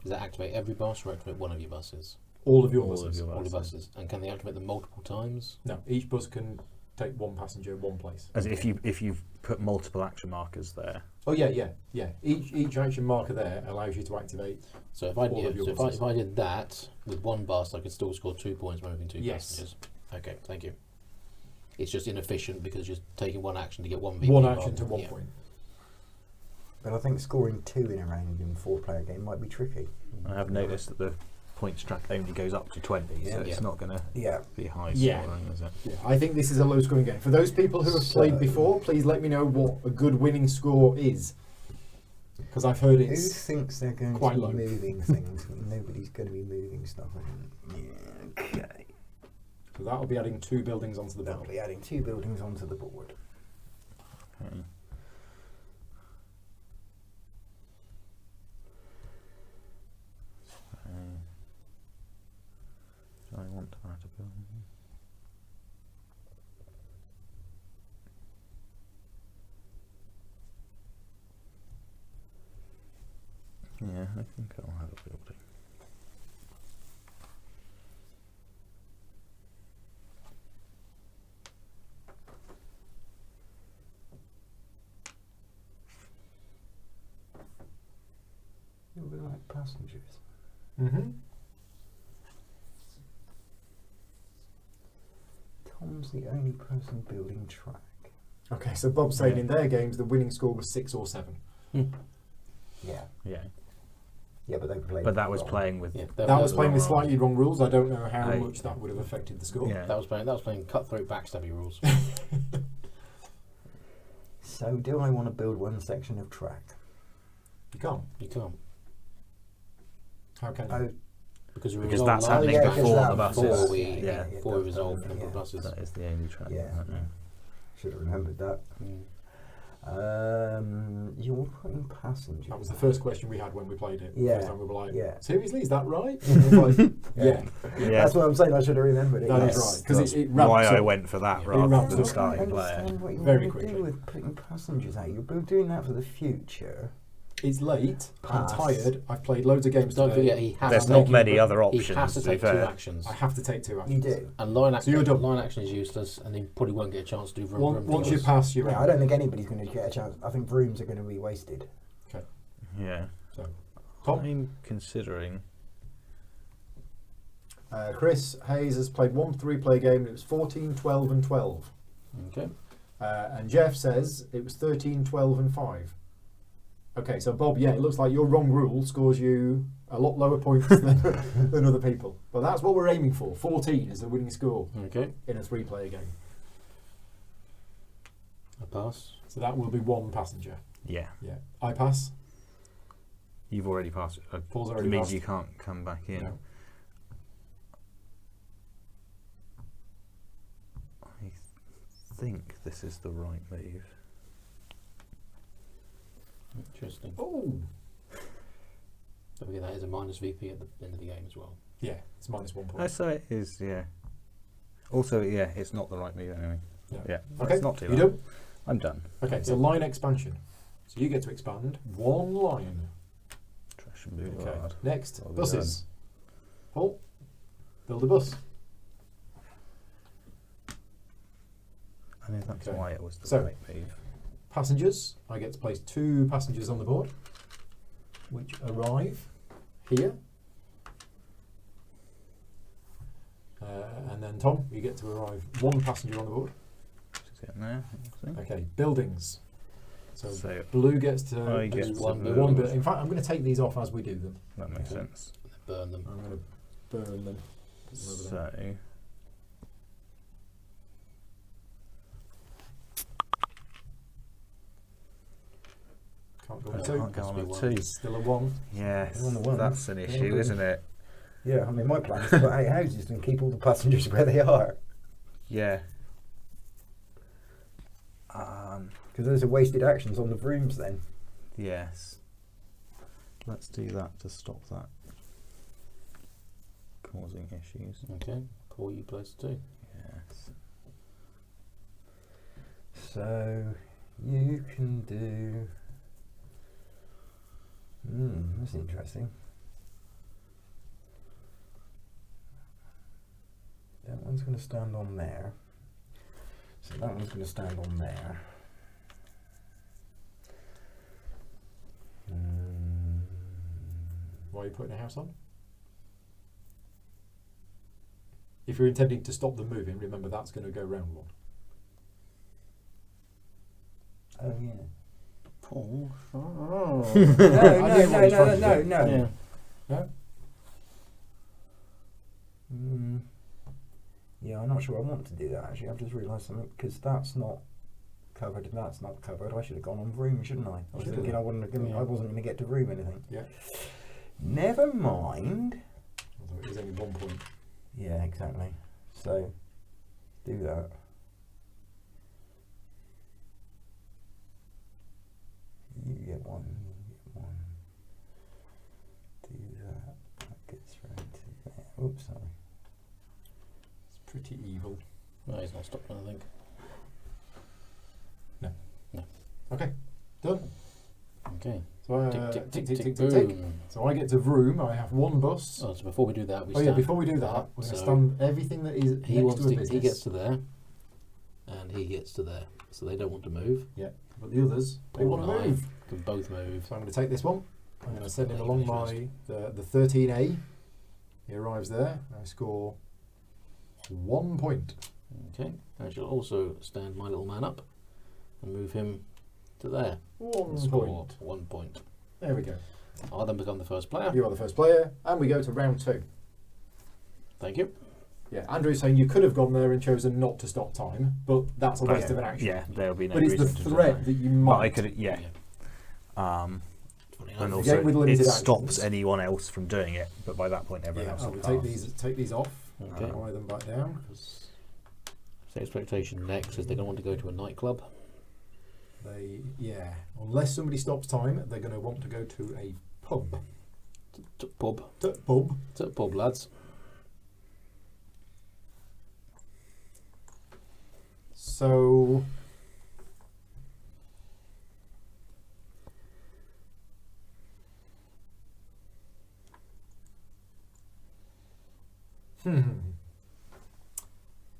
Does that activate every bus or activate one of your buses? All of your All of buses. your All your buses. And can they activate them multiple times? No, each bus can take 1 passenger, 1 place. As if you've put multiple action markers there. Oh yeah. Each action marker there allows you to activate. So if I All of did, your so buses. if I did that with 1 bus, I could still score 2 points by moving 2 Yes. passengers. Okay, thank you. It's just inefficient because you're taking 1 action to get 1 VP. 1 rather action to than- 1 yeah. point. But I think scoring 2 in a round in a 4-player game might be tricky. I have noticed that the points track only goes up to 20, so Yeah. it's not going to Yeah. be high Yeah. scoring, is it? Yeah, I think this is a low scoring game. For those people who have played So- before, please let me know what a good winning score is. Because I've heard Who it's thinks they're going quite to be low. moving things? Nobody's going to be moving stuff. Okay. so that'll be adding 2 buildings onto the They'll board. be adding 2 buildings onto the board. Okay. Do I want to add a building? Yeah, I think I'll have a building. You'll be like passengers. Mm-hmm. Tom's the only person building track. Okay, so Bob's saying Yeah. in their games the winning score was 6 or 7. Yeah. Yeah, Yeah, but they played. but that was wrong. playing with. Yeah, That was playing with wrong. slightly wrong rules. I don't know how Hey. much that would have affected the score. Yeah. That was playing cutthroat backstabby rules. So, do I want to build one section of track? You can't. You can't. How can you? Oh, Because That's happening yeah, 'cause before that- the buses. before we Yeah. before we resolve the number of Yeah. buses. That is the only track. Yeah. isn't it? should have remembered that. Mm. You're putting passengers. That was the first question we had when we played it. Yeah. First time we were like, Yeah. seriously, is that right? And it was like, yeah. Yeah. That's what I'm saying. I should have remembered it. That is yes. right. Because That's it ramps why I up. went for that It rather ramps than up. starting I player. understand what you Very want to quickly. do with putting passengers out. You're doing that for the future. It's late. Pass. I'm tired. I've played loads of games Don't today. forget, he has There's to not take many he other He has options, to to be take 2 fair. actions. I have to take 2 You actions. do. And line So action, you're done. line action is useless, and he probably won't get a chance to do vroom vroom. Once you because- pass, you're Yeah, I out. don't think anybody's going to get a chance. I think rooms are going to be wasted. Yeah. So, Tom? I'm considering. Chris Hayes has played 1 3-player game. It was 14, 12 and 12. Okay. And Jeff says it was 13, 12 and 5. Okay, so Bob, yeah, it looks like your wrong rule scores you a lot lower points than other people. But that's what we're aiming for. 14 is the winning score Okay. in a 3-player game. I pass. So that will be 1 passenger. Yeah. Yeah. I pass. You've already passed. Paul's It already means passed. you can't come back in. No. I think this is the right move. Interesting. Oh. Don't forget that is a minus VP at the end of the game as well. Yeah, it's minus 1 point. Oh, so it is, yeah. Also, yeah, it's not the right move anyway. No. Yeah. Okay, It's not too you bad. done? I'm done. Okay, so line expansion. So you get to expand 1 line. Trash and Okay. boulevard. Next, What have we buses. Paul, build a bus. I know that's Okay. why it was the So- right move. Passengers. I get to place 2 passengers on the board, which arrive here. And then Tom, you get to arrive 1 passenger on the board. Just getting there. I think. Okay, buildings. So, So blue gets to I do get to one build. bit. In fact, I'm going to take these off as we do them. that makes Okay. sense. Burn them. I'm going to burn them. Put them over there. So Can't go I on can't 2. go Has to on be a 1. 2. Still a 1. Yes, On the one. that's an issue, Okay. isn't it? Yeah, I mean, my plan is to put 8 houses and keep all the passengers where they are. Yeah. Because those are wasted actions on the rooms then. Yes. Let's do that to stop that causing issues. Okay. Paul, you place 2. Yes. So, you can do... that's interesting. That one's going to stand on there. So that one's going to stand on there. Why are you putting a house on? If you're intending to stop them moving, remember that's going to go round 1. Oh yeah. Paul. No, I didn't know what he's trying to no. do. Yeah. No? Yeah, I'm not sure I want to do that actually. I've just realised something because that's not covered and that's not covered. I should have gone on room, shouldn't I? I was Should've. thinking I wasn't going to get to room anything. Yeah. Never mind. Although it is only 1 point. Yeah, exactly. So, do that. You get 1. You get 1. Do that. That gets round to there. Oops, sorry. It's pretty evil. No, he's not stopping, I think. Okay, done. Okay. So, Tick, tick, tick, tick, tick, tick, tick, tick, tick. boom. So I get to room. I have 1 bus. Oh, so before we do that, we Oh stand. yeah, before we do that, we're going to stand everything that is He next wants to a to. business. He gets to there, and he gets to there. So they don't want to move. Yeah, but the others, they Paul want to and I move. can both move. So I'm going to take this one. I'm going to send him Take along interest. the 13A. He arrives there. I score 1 point. Okay. I shall also stand my little man up and move him to there. 1 Score point. 1 point. There we go. I'll then become the first player. You are the first player, and we go to round 2. Thank you. Yeah, Andrew's saying you could have gone there and chosen not to stop time, but that's a waste of an action. Yeah, there'll be no But it's the reason to do threat that. that you But might. I could, yeah. Funny enough. And The also, game with it limited stops actions. anyone else from doing it. But by that point, everyone Yeah, else I will will pass. take these off. Okay. Lie them back down. So expectation next is they're going to want to go to a nightclub. Unless somebody stops time, they're going to want to go to a pub. Pub. Pub. To pub, lads. So.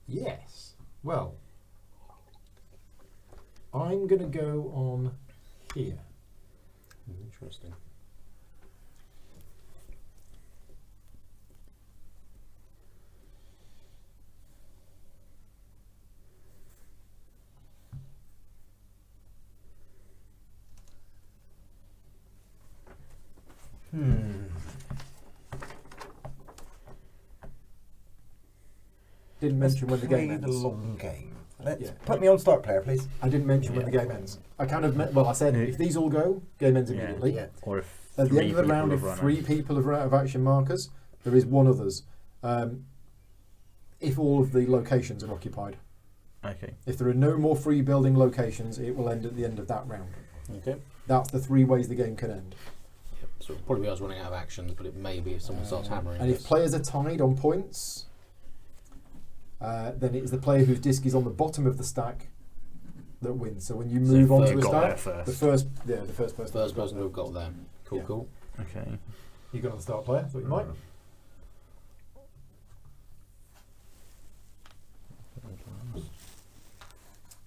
Yes. Well, I'm going to go on here. Interesting. didn't mention when the game Play the ends. long game. Let's Yeah. put me on start player, please. I didn't mention when the game ends. I kind of I said if these all go, game ends immediately. Yeah. Or if At the three end of the people round, if have run 3 out. people have run out of action markers, there is one others. If all of the locations are occupied. Okay. If there are no more free building locations, it will end at the end of that round. Okay. That's the 3 ways the game can end. Yep. So it'll probably be us running out of actions, but it may be if someone starts hammering. And if us. players are tied on points, then it is the player whose disc is on the bottom of the stack that wins. So when you move on to a got there stack, first. the first person. First person to have got there. Cool, Yeah. cool. Okay. You got on the start player, thought you might.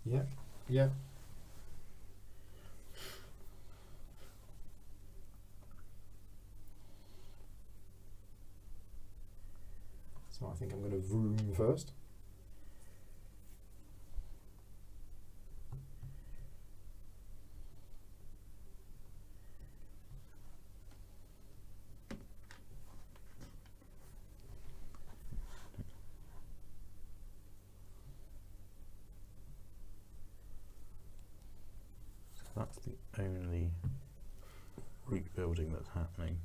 Yeah, yeah. So I think I'm going to vroom first. So that's the only root building that's happening.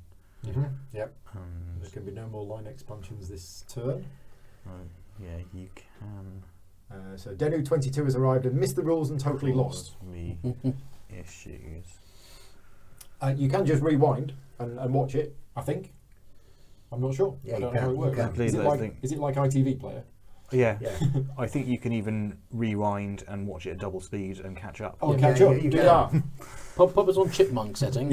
Yep. And There can be no more line expansions this turn. yeah, you can. So Denu22 has arrived and missed the rules and totally lost. cause me issues. You can just rewind and watch it, I think. I'm not sure. Yeah, I you don't know how can, it you works. can. Is Please, it, I like, think- is it like ITV player? Yeah, Yeah. I think you can even rewind and watch it at double speed and catch up. Oh, Yeah, catch yeah, up. you Do can. that. Pop us on chipmunk setting.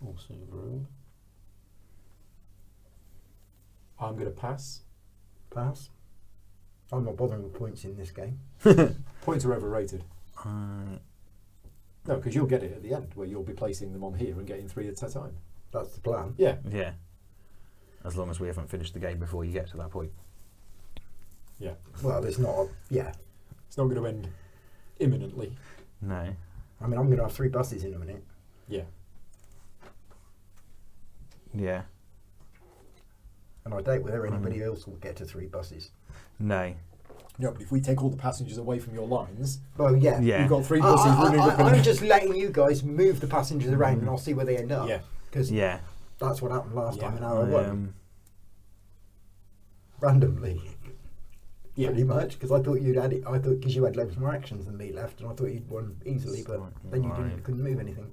Also room. I'm going to pass. Pass. I'm not bothering with points in this game. Points are overrated. Uh, No, because you'll get it at the end, where you'll be placing them on here and getting 3 at a time. That's the plan. Yeah. yeah. As long as we haven't finished the game before you get to that point. Yeah. Well, there's not a... Yeah. It's not going to end imminently. No. I mean, I'm going to have 3 buses in a minute. Yeah. Yeah. And I doubt whether anybody else will get to 3 buses. No. No, but if we take all the passengers away from your lines, Well, yeah. Yeah. you've got 3 buses running up and I'm just letting you guys move the passengers around and I'll see where they end up. Yeah. Because Yeah. that's what happened last Yeah. time in hour 1. Randomly. Yeah. Pretty much. Because I thought you'd had it. I thought because you had loads more actions than me left and I thought you'd won easily, but then you Right. couldn't move anything.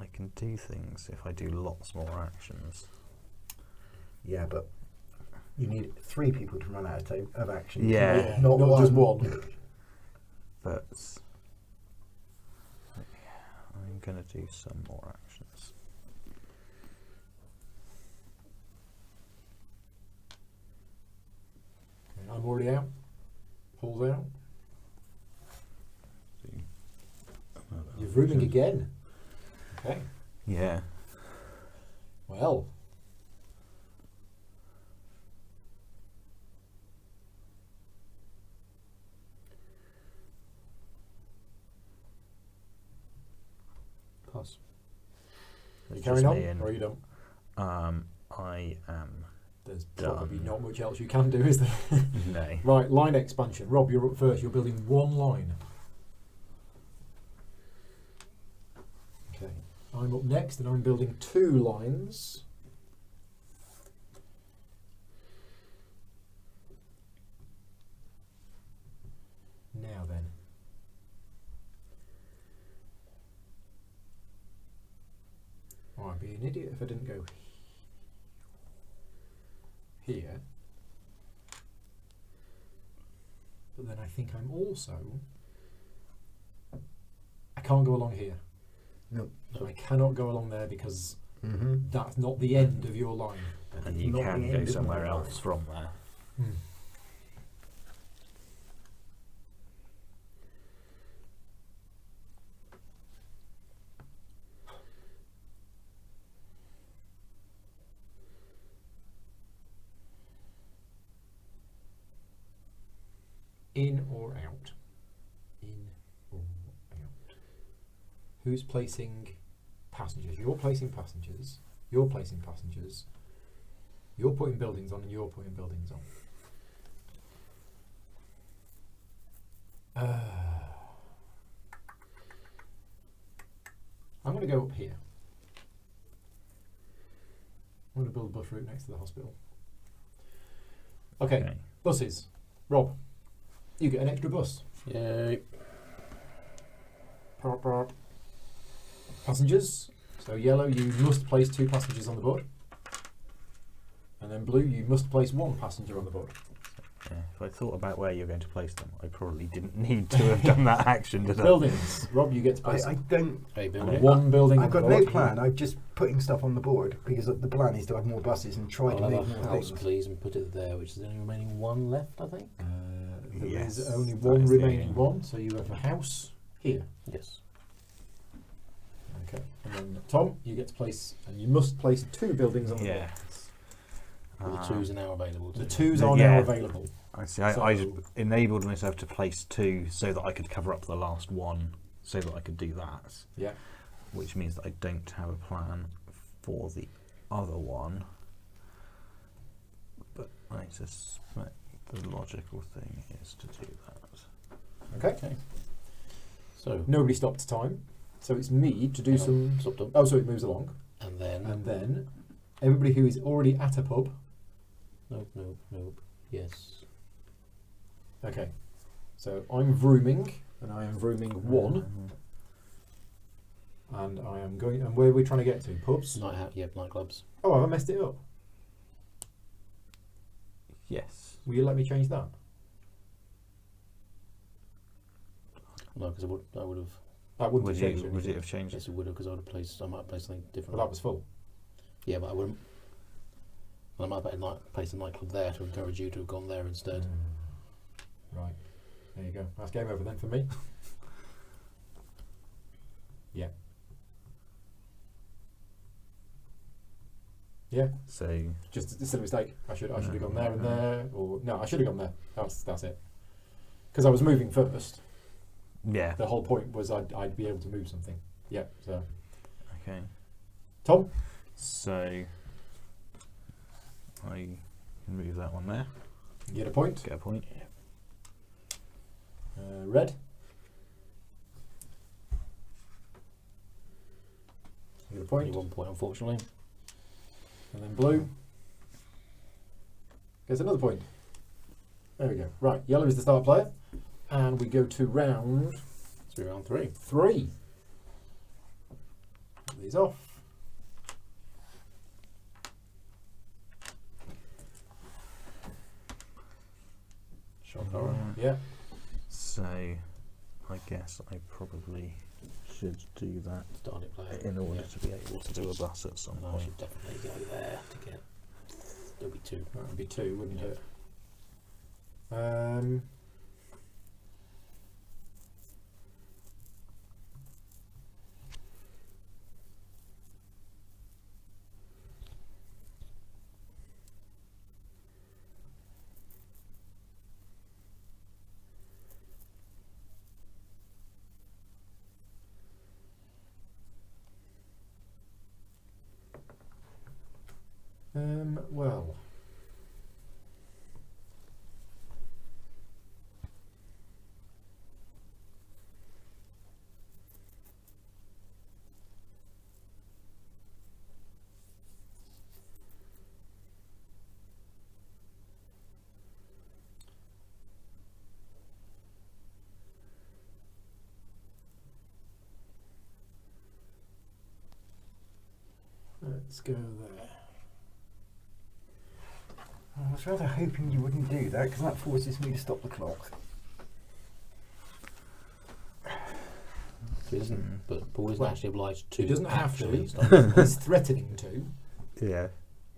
I can do things if I do lots more actions. Yeah, but you need 3 people to run out of action. Yeah. Not just one. But I'm going to do some more actions. I'm already out. Paul's out. You're rooming again. Okay. Yeah. Well. Pass. Are you It's carrying just on? me and- Or are you done? I am. There's probably Done. not much else you can do, is there? No. Right, line expansion. Rob, you're up first. You're building 1 line. Okay. I'm up next and I'm building 2 lines. Now then. Oh, I'd be an idiot if I didn't go here. But then I think I'm also... I can't go along here. No. I cannot go along there because Mm-hmm. that's not the end of your line. And you Not can the go end of somewhere my else life. from there. In or out? In Who's placing passengers? You're placing passengers. You're placing passengers. You're putting buildings on, and you're putting buildings on. I'm going to go up here. I'm going to build a bus route next to the hospital. Okay. Buses. Rob, you get an extra bus. Yay. Prop, prop. Passengers. So yellow, you must place 2 passengers on the board. And then blue, you must place 1 passenger on the board. Yeah, if I thought about where you're going to place them, I probably didn't need to have done that action, did I? Buildings. Rob, you get to place I don't. A building. 1 building on I've the got board. no plan. I'm just putting stuff on the board because the plan is to have more buses and try to I'll move have a more house, things. please, and put it there, which is the only remaining 1 left, I think. There Yes, is only that 1 is the remaining only- one, so you have a house here. Yes. Okay. And then Tom, you get to place, and you must place 2 buildings on the board. Yeah. Well, the 2s are now available. The too. 2s are Yeah. now available. I see. I So- enabled myself to place 2 so that I could cover up the last 1, so that I could do that. Yeah. Which means that I don't have a plan for the other one. But I suspect the logical thing is to do that. Okay. Okay. So, Nobody stopped time, so it's me to do some. stopped up. Oh, so it moves along, And then. and then everybody who is already at a pub. Nope, nope, nope. Yes. Okay. So I'm vrooming, and I am vrooming 1, and I am going. And where are we trying to get to? Pubs. Nightclubs. Oh, have I messed it up? Yes. Will you let me change that? No, because I would have. That wouldn't Would have changed you, anything. would it have changed? Yes, it would have, because I might have placed something different. Well, that was full. Yeah, but I wouldn't. I might have placed a nightclub there to encourage you to have gone there instead. Right. There you go. That's game over then for me. Yeah. Yeah. So Just a silly mistake. I should have gone there and there, or no, I should have gone there. That's it. Because I was moving first. yeah. The whole point was I'd be able to move something. Yeah. So Okay. Tom. So I can move that one there. You get a point. Get a point. Red. You get a point. Only 1 point, unfortunately. And then blue gets another point. There we go. Right, yellow is the start player. And we go to round It's round 3. 3. Put these off. Shock horror. Yeah. So I guess I probably should do that Start it player. in order Yeah. to be able to do a bus at some And I point. should definitely go there to get. There'll be 2. That would be 2, wouldn't Yeah. it? Well. Let's go there. I was rather hoping you wouldn't do that because that forces me to stop the clock. So it isn't, but Paul isn't Well, actually obliged to. he doesn't have to. actually start. He's threatening to. Yeah,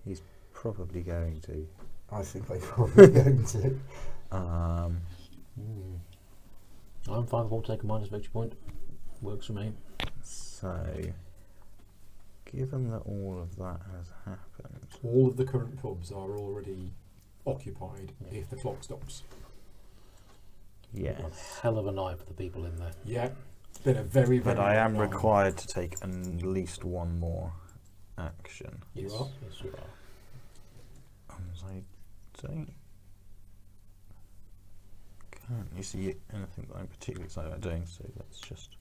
he's probably going to. I think I'm probably going to. I'm fine with Paul taking minus victory point. Works for me. So, given that all of that has happened, All of the current pubs are already occupied if the clock stops. yes. One hell of a night for the people in there. Yeah. been a very, very But I am long night. required to take at least one more action. You are? Yes, you are. As I don't currently see anything that I'm particularly excited about doing, so let's just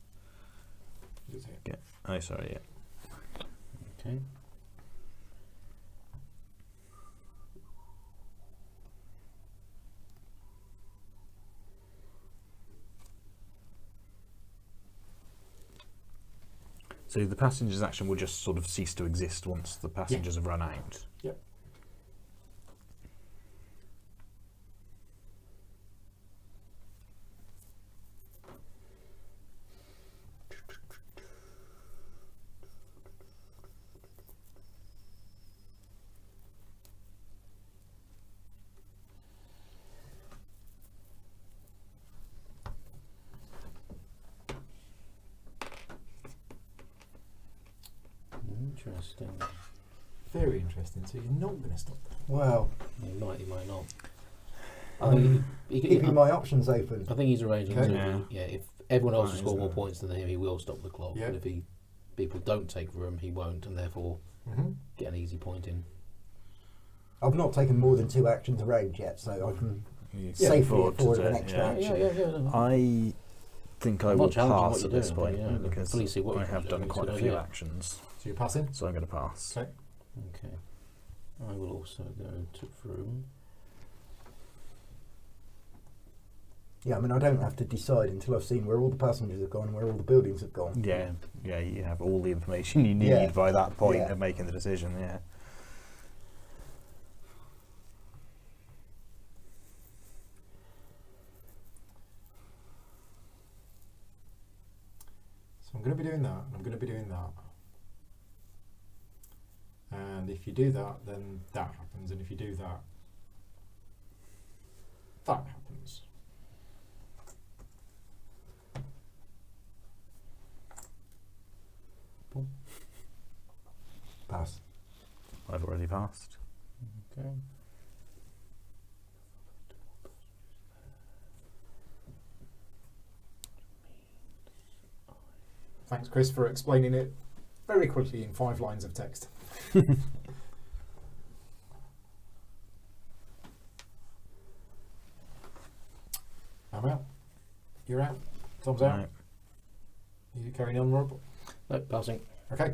get. Oh, sorry, yeah. Okay. So the passenger's action will just sort of cease to exist once the passengers have run out. Yep. Interesting. Very interesting. So you're not going to stop that. Well, You might not. I I'm think keeping my options open. I think he's arranging Okay. to. Yeah, if everyone else has Right, scored more so- points than him, he will stop the clock. Yeah. But if people don't take room, he won't, and therefore Mm-hmm. get an easy point in. I've not taken more than 2 actions arranged yet, so I can You can safely afford to afford do an it, extra yeah. action. No. I think I I'm will not challenging what pass you're at this doing, point yeah, because please see what I you're have doing, done it's quite a a good few idea. actions, So you're passing? so I'm going to pass. Okay. Okay. I will also go to room. Yeah, I mean, I don't have to decide until I've seen where all the passengers have gone, where all the buildings have gone. Yeah, yeah, you have all the information you need Yeah. by that point Yeah. of making the decision. Yeah. So I'm going to be doing that, and I'm going to be doing that. And if you do that, then that happens. And if you do that, that happens. Pass. I've already passed. Okay. Thanks, Chris, for explaining it very quickly in 5 lines of text. I'm out. You're out. Tom's out. Right. You carrying on, Rob? No, passing. Okay.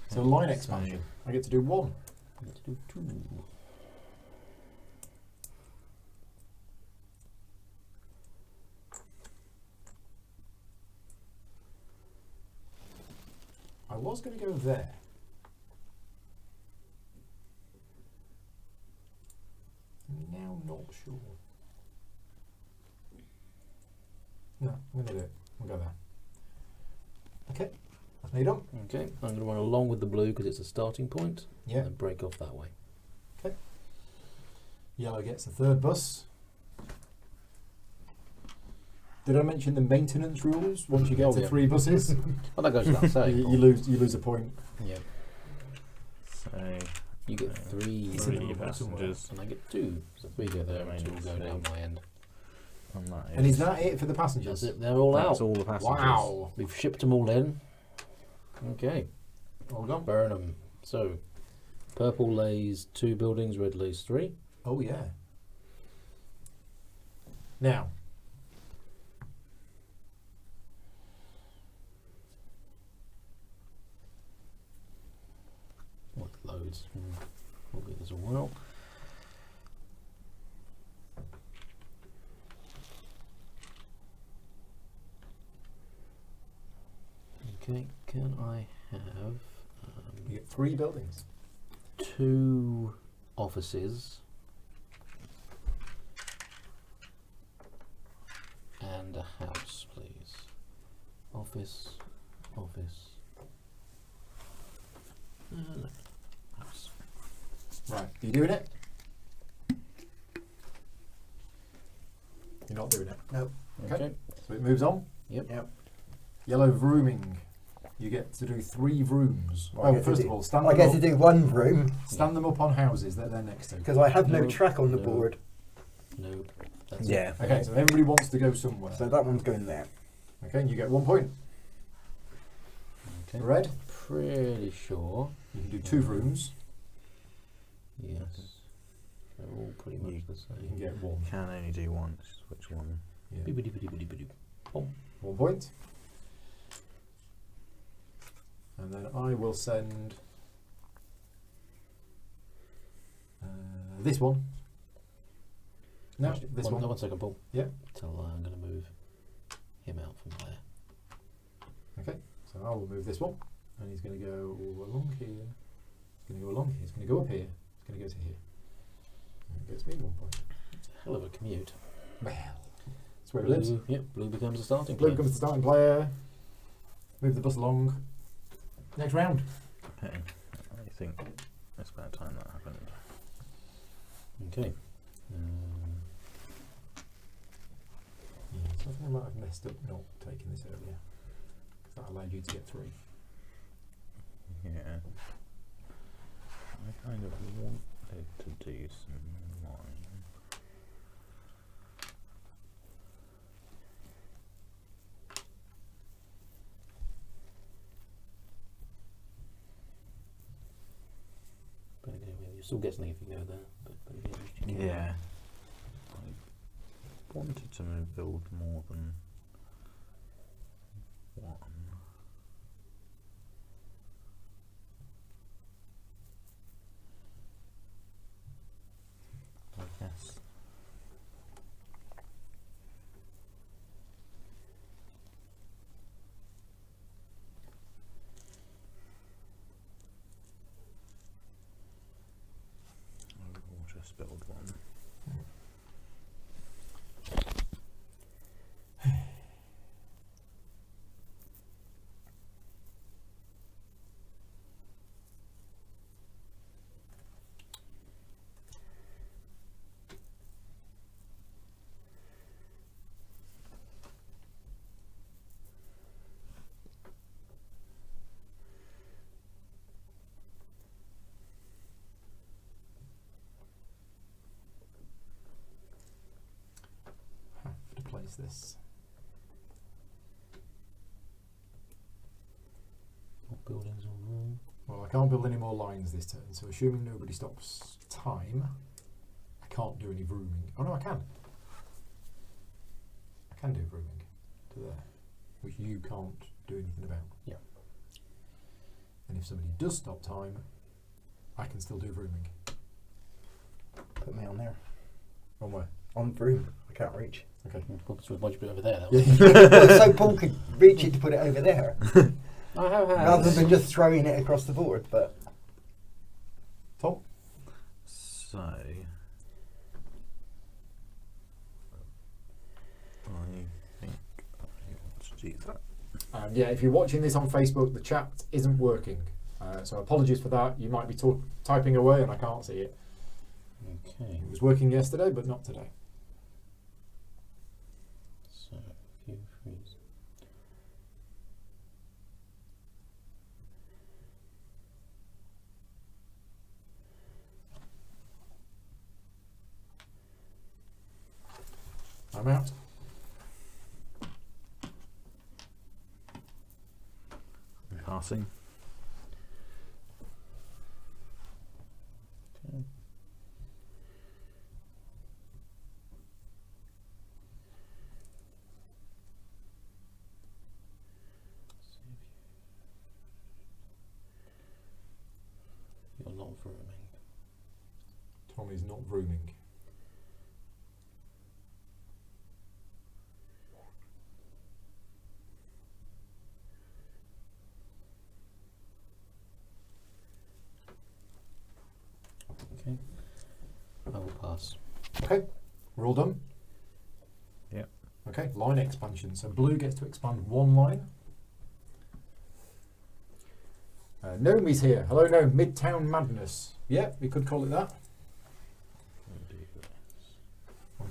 So line expansion. I get to do 1. Let's do 2. I was going to go there. I'm now not sure. No, I'm going to do it. We'll go there. Okay, that's me done. Okay, I'm going to run along with the blue because it's a starting point. Yeah. And then break off that way. Yellow gets the 3rd bus. Did I mention the maintenance rules? Once you get Oh, to yeah. 3 buses, Well, that goes without saying. you lose a point. Yeah. So You get 3, It's in the 3 middle somewhere. passengers and I get 2. So 3 go there and 2 will go down my end. on that. And is that it for the passengers? That's it. They're all That's out. all the passengers. Wow. We've shipped them all in. Okay. Well done. Burn them. So, purple lays 2 buildings, red lays 3. Oh yeah. Now, What loads? We'll get this a while. Okay, can I have you get 3 buildings. 2 offices and a house, please? Office, office. No, house. Right, are you doing it? You're not doing it. Nope. Okay. So it moves on. Yep. Yep. Yellow vrooming. You get to do 3 vrooms. Well, I Oh, get to first do- of all, stand I them get up. to do 1 room Stand them up on houses that they're next to. because I have no No. track on the No. board. Nope. That's Yeah. Okay, so everybody wants to go somewhere. So that one's going there. Okay, and you get 1 point. Okay. Red, Pretty sure. you can do 2 rooms. Yes. They're all pretty much the You can same. get 1. Can only do one. Which one? Yeah. Bibbidi-bibbidi-bibbidi. Boom. 1 point. And then I will send this one. No, Actually, this one. one. No, 1 second, Paul. Yeah. Till I'm going to move him out from there. Okay, so I will move this one, and he's going to go along here. He's going to go along here. He's going to go up here. He's going to go to here. And it gets me 1 point. Hell of a commute. Well, that's where it lives. Yep, blue becomes the starting Blue player. becomes the starting player. Move the bus along. Next round. Okay. I think it's about time that happened. Okay. Yeah, so I think I might have messed up not taking this earlier. Because that allowed you to get 3. Yeah. I kind of wanted to do some line. But again, you still get something if you go there. But again, you can- Yeah. I wanted to build more than one. I guess. I will just build one. Have to place this. What buildings on there? Well, I can't build any more lines this turn, so assuming nobody stops time, I can't do any vrooming. Oh no, I can. I can do vrooming to there, which you can't do anything about. Yeah. And if somebody does stop time, I can still do vrooming. Put me on there. On where? On broom. I can't reach. Okay. So why'd you put it over there? That Yeah. was So Paul could reach it to put it over there, I have had. rather than just throwing it across the board. But Tom? So I think I want to do that. And yeah, if you're watching this on Facebook, the chat isn't working. So apologies for that. You might be typing away and I can't see it. Okay. It was working yesterday, but not today. So, few freeze. I'm out. Passing. Okay. You're not vrooming. Tommy's not vrooming. Okay. I will pass. Okay, we're all done. Yep. Okay, line expansion. So blue gets to expand 1 line. Nomi's here. Hello, Gnome. Midtown Madness. Yeah, we could call it that.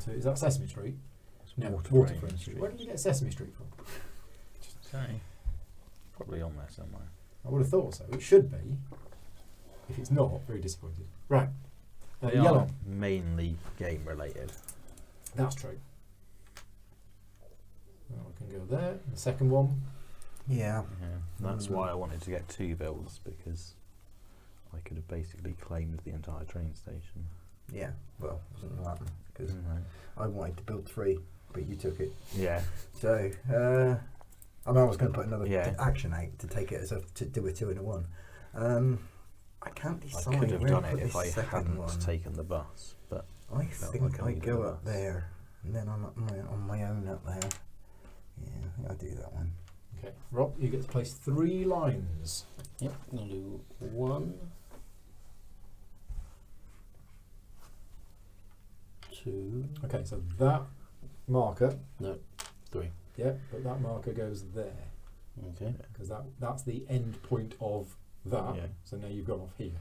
Is that Sesame Street? No, Waterfront Street. Where did you get Sesame Street from? Okay. Probably on there somewhere. I would have thought so. It should be. If it's not, very disappointed. Right. They Yellow. are mainly game related. That's true. That one can go there. The second one. Yeah. Yeah, that's why I wanted to get 2 builds, because I could have basically claimed the entire train station. Yeah. Well, it wasn't going to happen because No. I wanted to build 3, but you took it. Yeah, So, I mean, I was going to put another Yeah. action out to take it as to do a 2 in a 1. I can't I decide. could have where to done put it if this I second hadn't one. taken the bus, but I felt think like I I needed go the up bus. there, and then I'm on my own up there. Yeah, I think I do that one. Okay. Rob, you get to place 3 lines. Yep, I'm going to do 1, 2, Okay, so that marker, no, 3. yeah, but that marker goes there Okay. because that's the end point of that. Yeah. So now you've gone off here.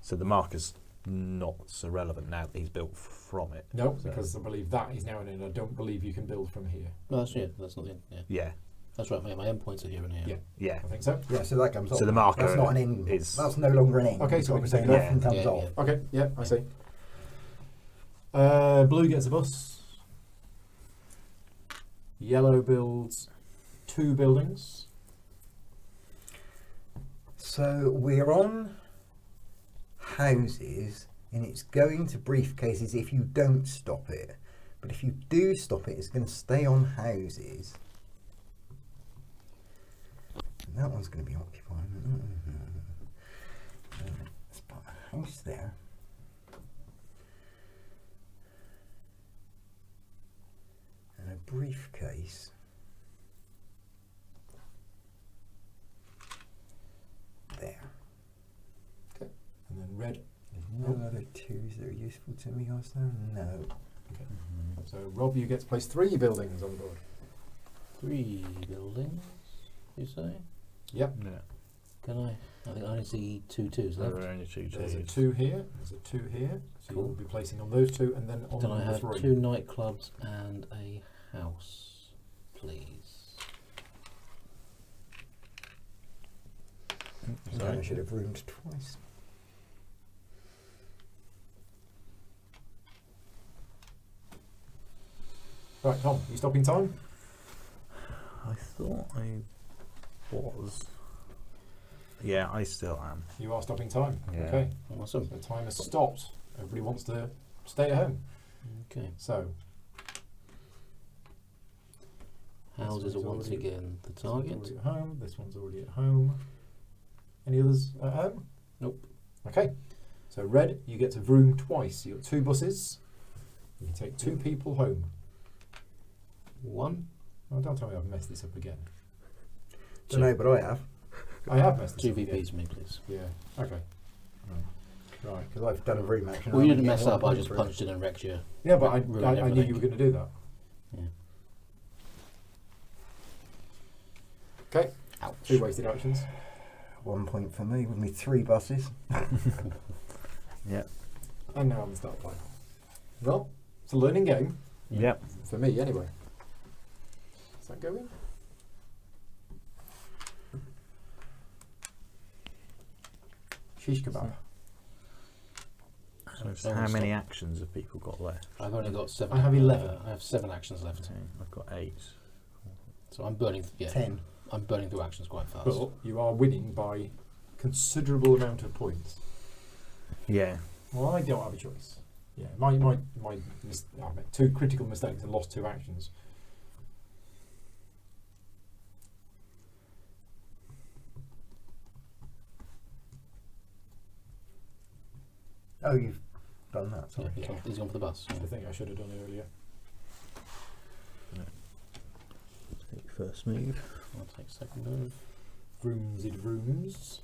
so the marker's not so relevant now that he's built from it. No, So- because I believe that is now an end. I don't believe you can build from here. No, that's it. That's not the end. Yeah. Yeah, That's right. My endpoints are here and here. Yeah. yeah. I think so. Yeah, so that comes off. So the marker That's not an end. is- That's no longer an end. Okay, It's so we got can to take off it and off. comes Yeah, off. Okay, yeah, I see. Blue gets a bus. Yellow builds 2 buildings. So we're on houses, and it's going to briefcases if you don't stop it. But if you do stop it, it's going to stay on houses. And that one's going to be occupied. Let's put a house there. And a briefcase. There. And then red. No other 2s that are useful to me also? No. So Rob, you get to place 3 buildings on the board. 3 buildings, you say? Yep. Yeah. Can I? I think I only see 2 2s There left. are only 2 There's a twos. 2 here. There's a 2 here. So Cool. you'll be placing on those 2 and then on Can I the have 3. 2 nightclubs and a house, please? I should have roomed twice. Right, Tom, you stopping time? I thought I was. Yeah, I still am. You are stopping time. Yeah. Okay. Awesome. So time has stopped. Everybody wants to stay at home. Okay. So Houses are one's once already- again the this one's target. already at home. This one's already at home. Any others at home? Nope. Okay. So red, you get to vroom twice. You got 2 buses. You can take 2 people home. 1. Oh, don't tell me I've messed this up again. Don't know, but I have. I have messed this 2 up again. VPs for me, please. Yeah. Okay. Right. Because I've done a room action. Well, you didn't I'm mess getting up. 1 I point just for it. punched it and wrecked you. Yeah, but Ruined I knew everything. you were going to do that. Yeah. Okay. Ouch. 2 wasted actions. 1 point for me with me 3 buses. Yeah. And now I'm the start player. Well, it's a learning game. Yep. For me, anyway. Does that go in? Shish kebab. So how many actions have people got left? I've only got 7. I have 11. I have 7 actions left. Okay, I've got 8. So I'm burning. Yeah. 10. I'm burning through actions quite fast. But you are winning by considerable amount of points. Yeah. Well, I don't have a choice. Yeah, I made 2 critical mistakes and lost 2 actions. Oh, you've done that, Yeah, sorry. he's gone for the bus. I think I should have done it earlier. Take first move. I'll take second move. Vrooms it vrooms.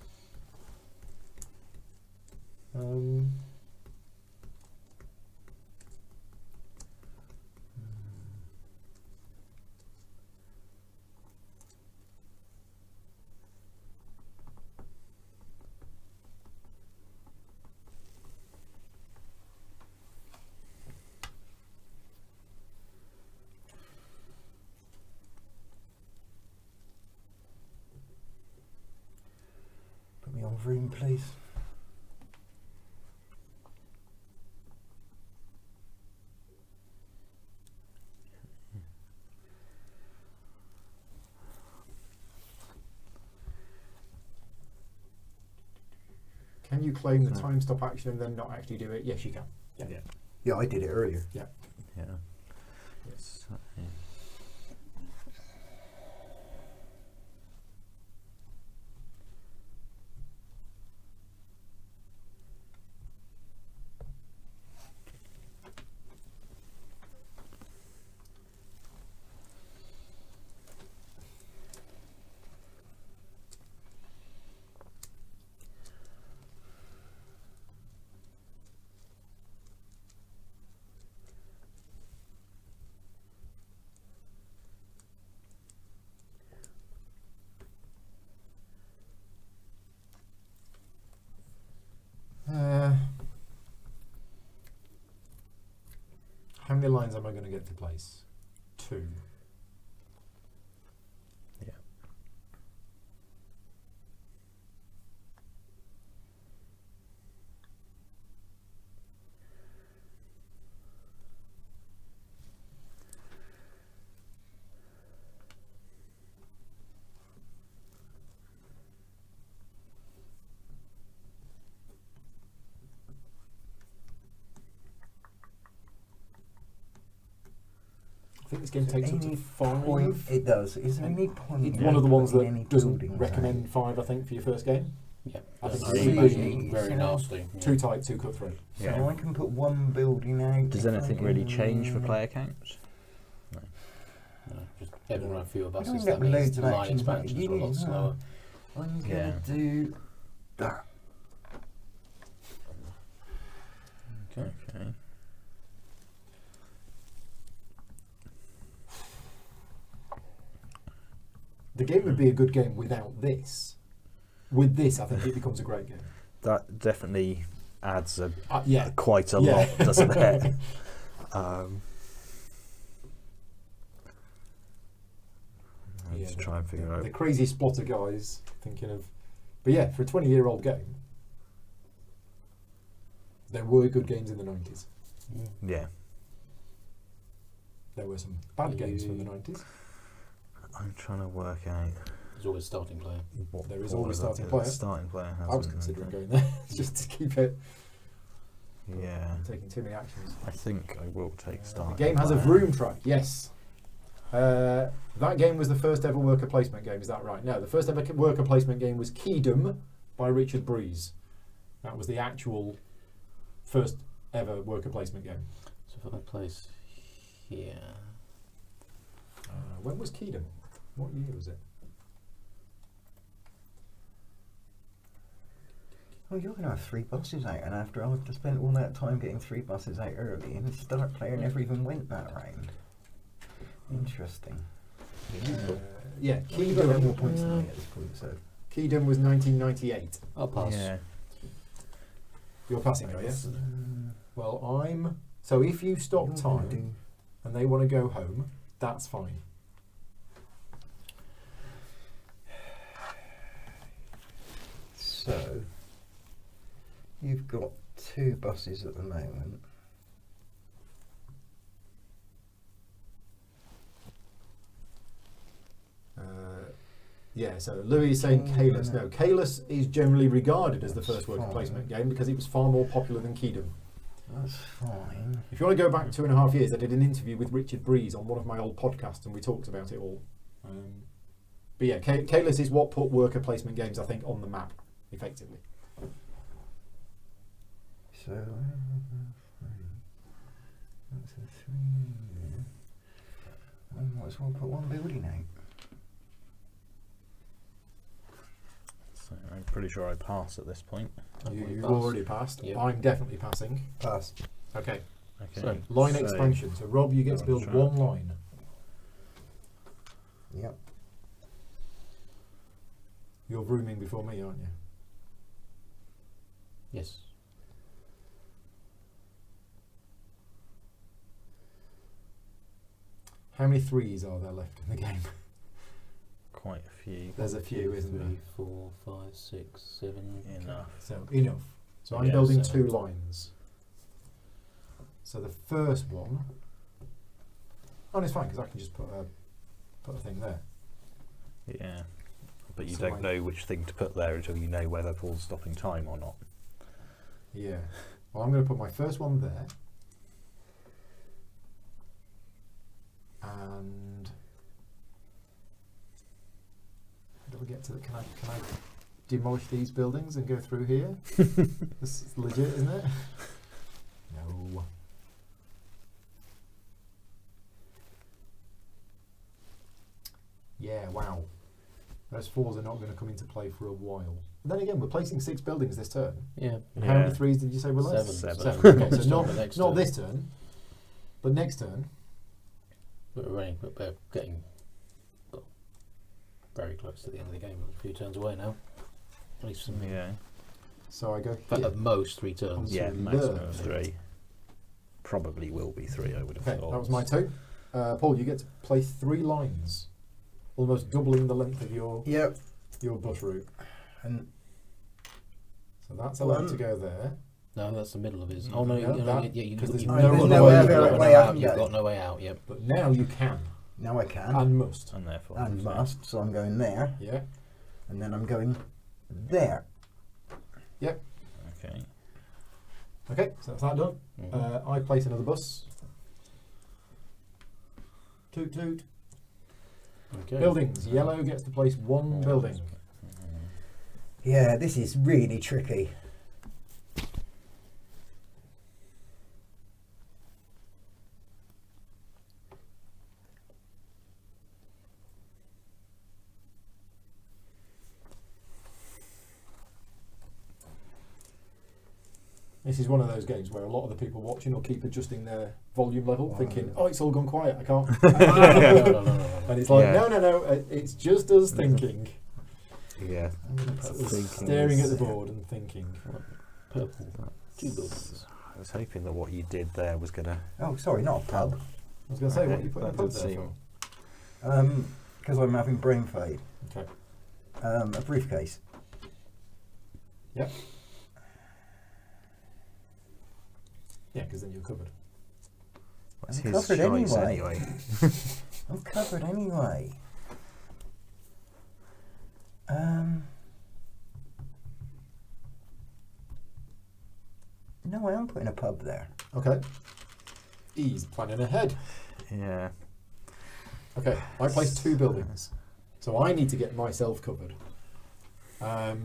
Put me on room, please. Can you claim the time stop action and then not actually do it? Yes, you can. Yeah. Yeah. Yeah, I did it earlier. Yeah. Yes. So, yeah. How many lines am I going to get to place? 2. Yeah. I think this game takes up to Any 5. point it does. Is there any point? It's in one of the ones putting that any doesn't buildings recommend 5, I think, for your first game. Yeah, I think that's it's very, really- very nasty. Yeah. Too tight, too cut through. out? Yeah. So I can put one building out. Does if I anything really can- change for player counts? No, just having around fewer You buses, don't that get means loads of line actions, but expansions you are a lot need- slower. I'm gonna Yeah. do that. Okay. The game would be a good game without this. With this, I think it becomes a great game. That definitely adds Yeah. quite a Yeah. lot, doesn't it? Um, I need Yeah, to try and figure The out. crazy splotter guys thinking of... But yeah, for a 20-year-old game, there were good games in the 90s. Yeah, There were some bad games from the 90s. I'm trying to work out. There's always a starting player. What There is order always that starting the player. Starting player has. I was considering going there just to keep it. Yeah, I'm taking too many actions. I think I will take The starting. game has a player. vroom track, yes. That game was the first ever worker placement game, is that right? No, the first ever worker placement game was Keydom by Richard Breeze. That was the actual first ever worker placement game. So if I place here, When was Keydom? What year was it? Oh, you're going to have 3 buses out, and after I've just spent all that time getting 3 buses out early, and the start player never even went that round. Interesting. Yeah, You've got more Keydom, points than me at this point, so. Keydom was 1998. I'll pass. Yeah, You're passing, are you? Well, I'm... So if you stop time and they want to go home, that's fine. So, you've got 2 buses at the moment. Yeah, so Louis is saying Kalis. No, Kalis is generally regarded as the first worker Fine. placement game because it was far more popular than Keydom. That's fine. If you want to go back 2.5 years, I did an interview with Richard Breeze on one of my old podcasts and we talked about it all. But yeah, Kalis is what put worker placement games, I think, on the map, effectively. So, that's a 3. I might as well put 1 building out. so I'm pretty sure I pass at this point. You've pass. already passed. Yep. I'm definitely passing. Pass. Okay, Okay. So, line so- expansion. So Rob, you get to build Right. 1 line. Yep. You're rooming before me, aren't you? Yes. How many 3s are there left in the game? Quite a few. There's a few, isn't 3, there? 4, 5, 6, 7. Enough. So enough. So I'm Yeah, building so- 2 lines. So the first one, and it's fine because I can just put a thing there. Yeah. But you So don't like- know which thing to put there until you know whether Paul's stopping time or not. Yeah. Well, I'm going to put my first one there. And how do we get to the, can I demolish these buildings and go through here? This is legit, isn't it? No. Yeah, wow. Those 4s are not going to come into play for a while. But then again, we're placing 6 buildings this turn. Yeah. And how many 3s did you say were left? 7. Okay, so Start not, the next not turn. this turn, but next turn. We're getting well, very close to the end of the game. We're a few turns away now. At least some. Yeah. So I go But here. at most 3 turns. Yeah, So maximum learn. of 3. Probably will be 3, I would have Okay, thought. that was my 2. Paul, you get to place 3 lines, almost doubling the length of your Yep. bus route. And So that's allowed to go there. No, that's the middle of his. Oh no, No, you, 'cause there's you've no got other no way way, out. Way out You've and got go. no way out. Yep. But now you can now I can. and must. And therefore. And must. So I'm going there. Yeah. And then I'm going there. Okay. Okay, so that's that done. Mhm. I place another bus. Toot toot. Okay. Buildings. Yellow gets to place 1 building. Yeah, this is really tricky. This is one of those games where a lot of the people watching will keep adjusting their volume level, Wow. thinking, "Oh, it's all gone quiet. I can't." No. And it's like, Yeah. no, it's just us thinking, Yeah. It's us Thinking staring at is- the board and thinking. Purple. 2 buildings. I was hoping that what you did there was going to. Oh, sorry, not a pub. I was going to say, what are you putting a That pub did there seem- for? Because I'm having brain fade. Okay. A briefcase. Yep. Yeah, because then you're covered. What's I'm his covered choice anyway. anyway? I'm covered anyway. No, I am putting a pub there. Okay. He's planning ahead. Yeah. Okay, I placed 2 buildings, so I need to get myself covered. So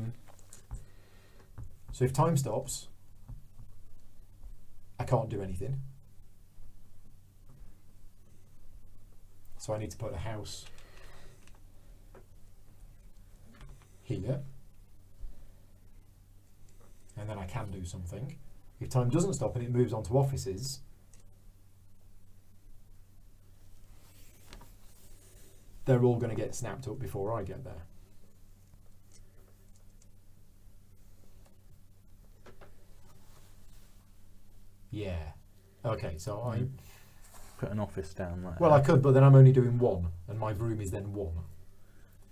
if time stops, I can't do anything. So I need to put a house here, and then I can do something. If time doesn't stop and it moves on to offices, they're all going to get snapped up before I get there. Yeah. Okay, so I... Put an office down there. Well, I could, but then I'm only doing 1, and my room is then 1.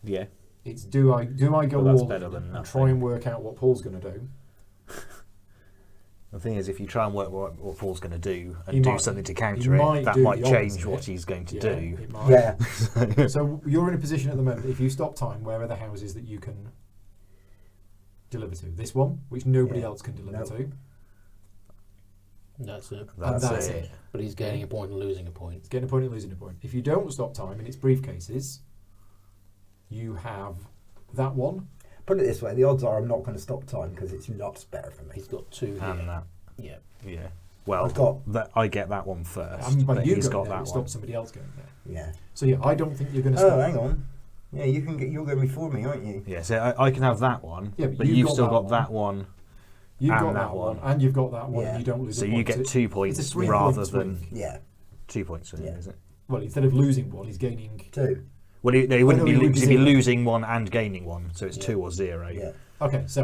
Yeah. It's do I go Well, that's all better in than and nothing. try and work out what Paul's going to do? The thing is, if you try and work what Paul's going to do He and do might- something to he counter might it, that do might the change opposite. what he's going to Yeah, do. it might. Yeah. So you're in a position at the moment. If you stop time, where are the houses that you can deliver to? This one, which nobody Yeah. else can deliver Nope. to. That's it. That's it. it. But he's gaining a point and losing a point. It's getting a point and losing a point. If you don't stop time and it's briefcases, you have that one. Put it this way, the odds are I'm not going to stop time because it's lots better for me. He's got 2 here. And that. Yeah. Yeah. Well, I've got- that I get that one first. And by but you he's going got there, that it one. stops somebody else going there. Yeah. So yeah, I don't think you're going to Oh, stop. hang on. Yeah, you're going before me, aren't you? Yeah, so I can have that one, Yeah, but you've still got that one. You've and got that that one, one. and you've got that one, Yeah. and you don't lose So a you point. get It's 2 it's a points 3 rather point than swing. Yeah. 2 points, Yeah. is it? Well, instead of losing one, he's gaining. 2. Well, he no, wouldn't be he would be he'd be zero. losing one and gaining one, so it's Yeah. 2 or 0. Yeah. Okay, so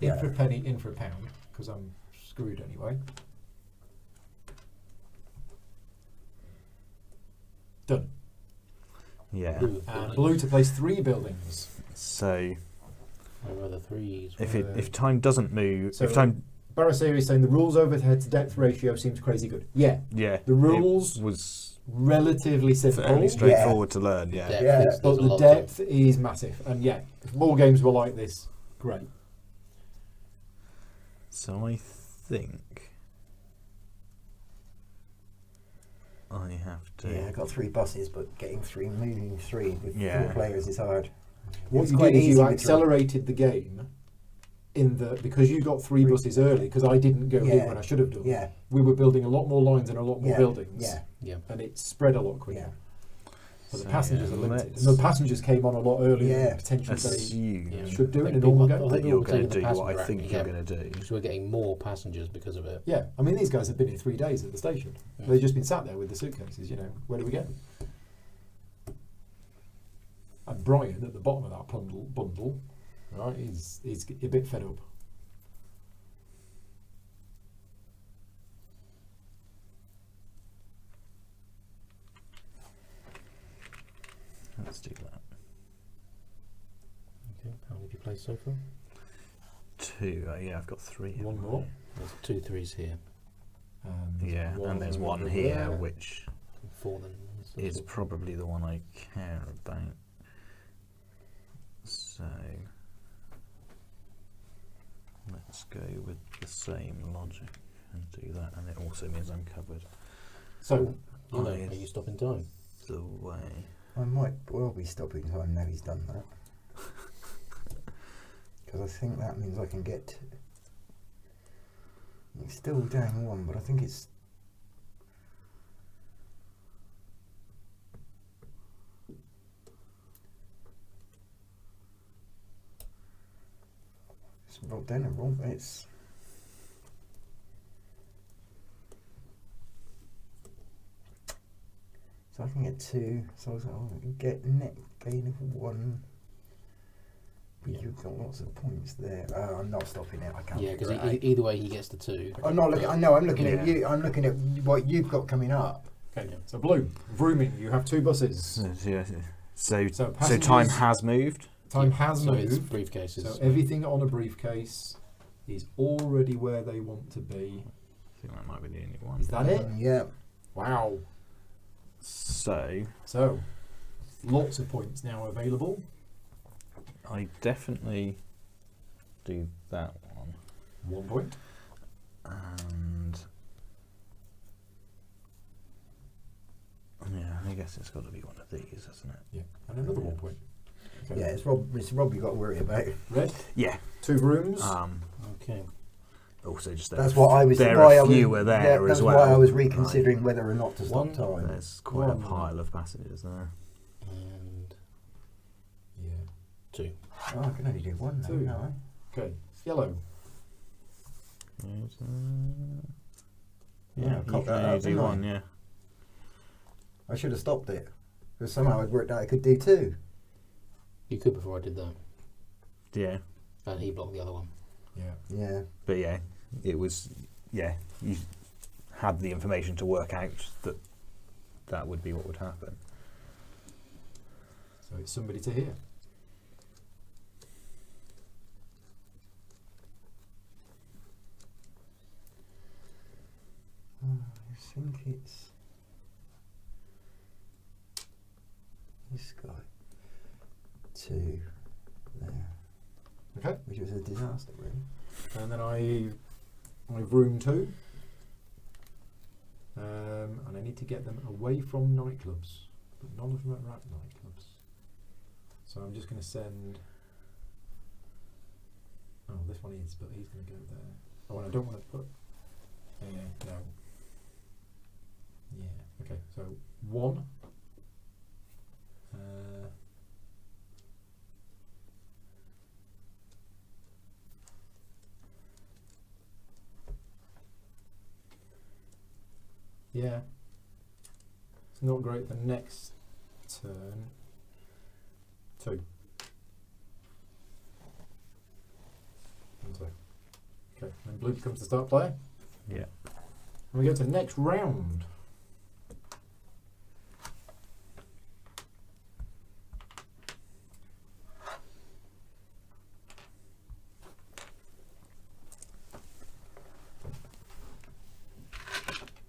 in Yeah. for a penny, in for a pound, because I'm screwed anyway. Done. Yeah. Blue And buildings. blue to place 3 buildings. So Where are the 3s? if time doesn't move, So- if time Baraseri is saying the rules overhead to depth ratio seems crazy good. Yeah, yeah, the rules it was relatively simple, fairly straightforward to learn. Yeah. Depth Yeah. is- but there's a the lot depth is massive. And yeah, if more games were like this, great. So I think I have to. Yeah, I got 3 buses, but moving 3 with Yeah. 4 players is hard. What It's you quite did is easy you with accelerated the game because you got 3 buses early, because I didn't go in Yeah. when I should have done. Yeah, We were building a lot more lines and a lot more yeah, buildings, yeah, Yeah. and it spread a lot quicker. yeah. But the So, passengers yeah, are limited. let's And the passengers came on a lot earlier Yeah. than potentially they assume Yeah. should do I in think a normal people- game. I that think you're we're going taking to the do what I passenger think act, you're yeah. going to do. Because we're getting more passengers because of it. Yeah, I mean, these guys have been here 3 days at the station. Yeah. They've just been sat there with the suitcases, where do we go? And Brian, at the bottom of that bundle, right, he's a bit fed up. Let's do that. Okay. How many have you played so far? 2. Yeah, I've got 3. One haven't more. I? There's 2 3s here. Yeah, and there's one here, there. which 4 then. So is sort of- probably the one I care about. So let's go with the same logic and do that, and it also means I'm covered So, You know, are you stopping time? the way. I might well be stopping time now he's done that. Because I think that means I can get. It's still down 1, but I think it's. It's wrong, down and wrong. It's. So I can get 2. So I can get net gain of 1. But you've got lots of points there. I'm not stopping it. I can't. Yeah, because figure it out. either way he gets the 2. I'm not looking. I know. I'm looking at Yeah. you. I'm looking at what you've got coming up. okay, so Blue, Vrooming, you have 2 buses. So So time passengers- has moved. Time has so it's moved. briefcases. So everything on a briefcase is already where they want to be. I think that might be the only one. Is that it? Yeah. Wow. So So, lots of points now available. I definitely do that one, 1 point. and yeah, I guess it's got to be one of these, hasn't it? Yeah, and another 1 point. Okay. Yeah. It's Rob. You got to worry about. Red, Yeah. 2 rooms. Okay. Also, just That's what I was. there why are I was, fewer there yeah, as that's well. why I was reconsidering whether or not to stop One. time. There's quite a One. pile of passengers there. And Yeah. 2. Oh, I can only do 1 now. 2. No. Okay. Yellow. There's, Yeah, yeah, I you cocked can that only up, do didn't I? one, yeah. I should have stopped it because somehow I'd worked out I could do 2. You could before I did that. Yeah, And he blocked the other one. Yeah. Yeah. but yeah, it was, yeah, you had the information to work out that that would be what would happen. So it's somebody to hear. I think it's this guy. 2 there, Okay. which was a disaster, really. And then I've room 2. And I need to get them away from nightclubs, but none of them are at nightclubs. So I'm just going to send. Oh, this one is, but he's going to go there. Oh, and I don't want to put. No. Yeah. Okay. So 1. Yeah. It's not great for next turn. 2. And 2. Okay, then blue becomes the start player. Yeah. And we go to the next round.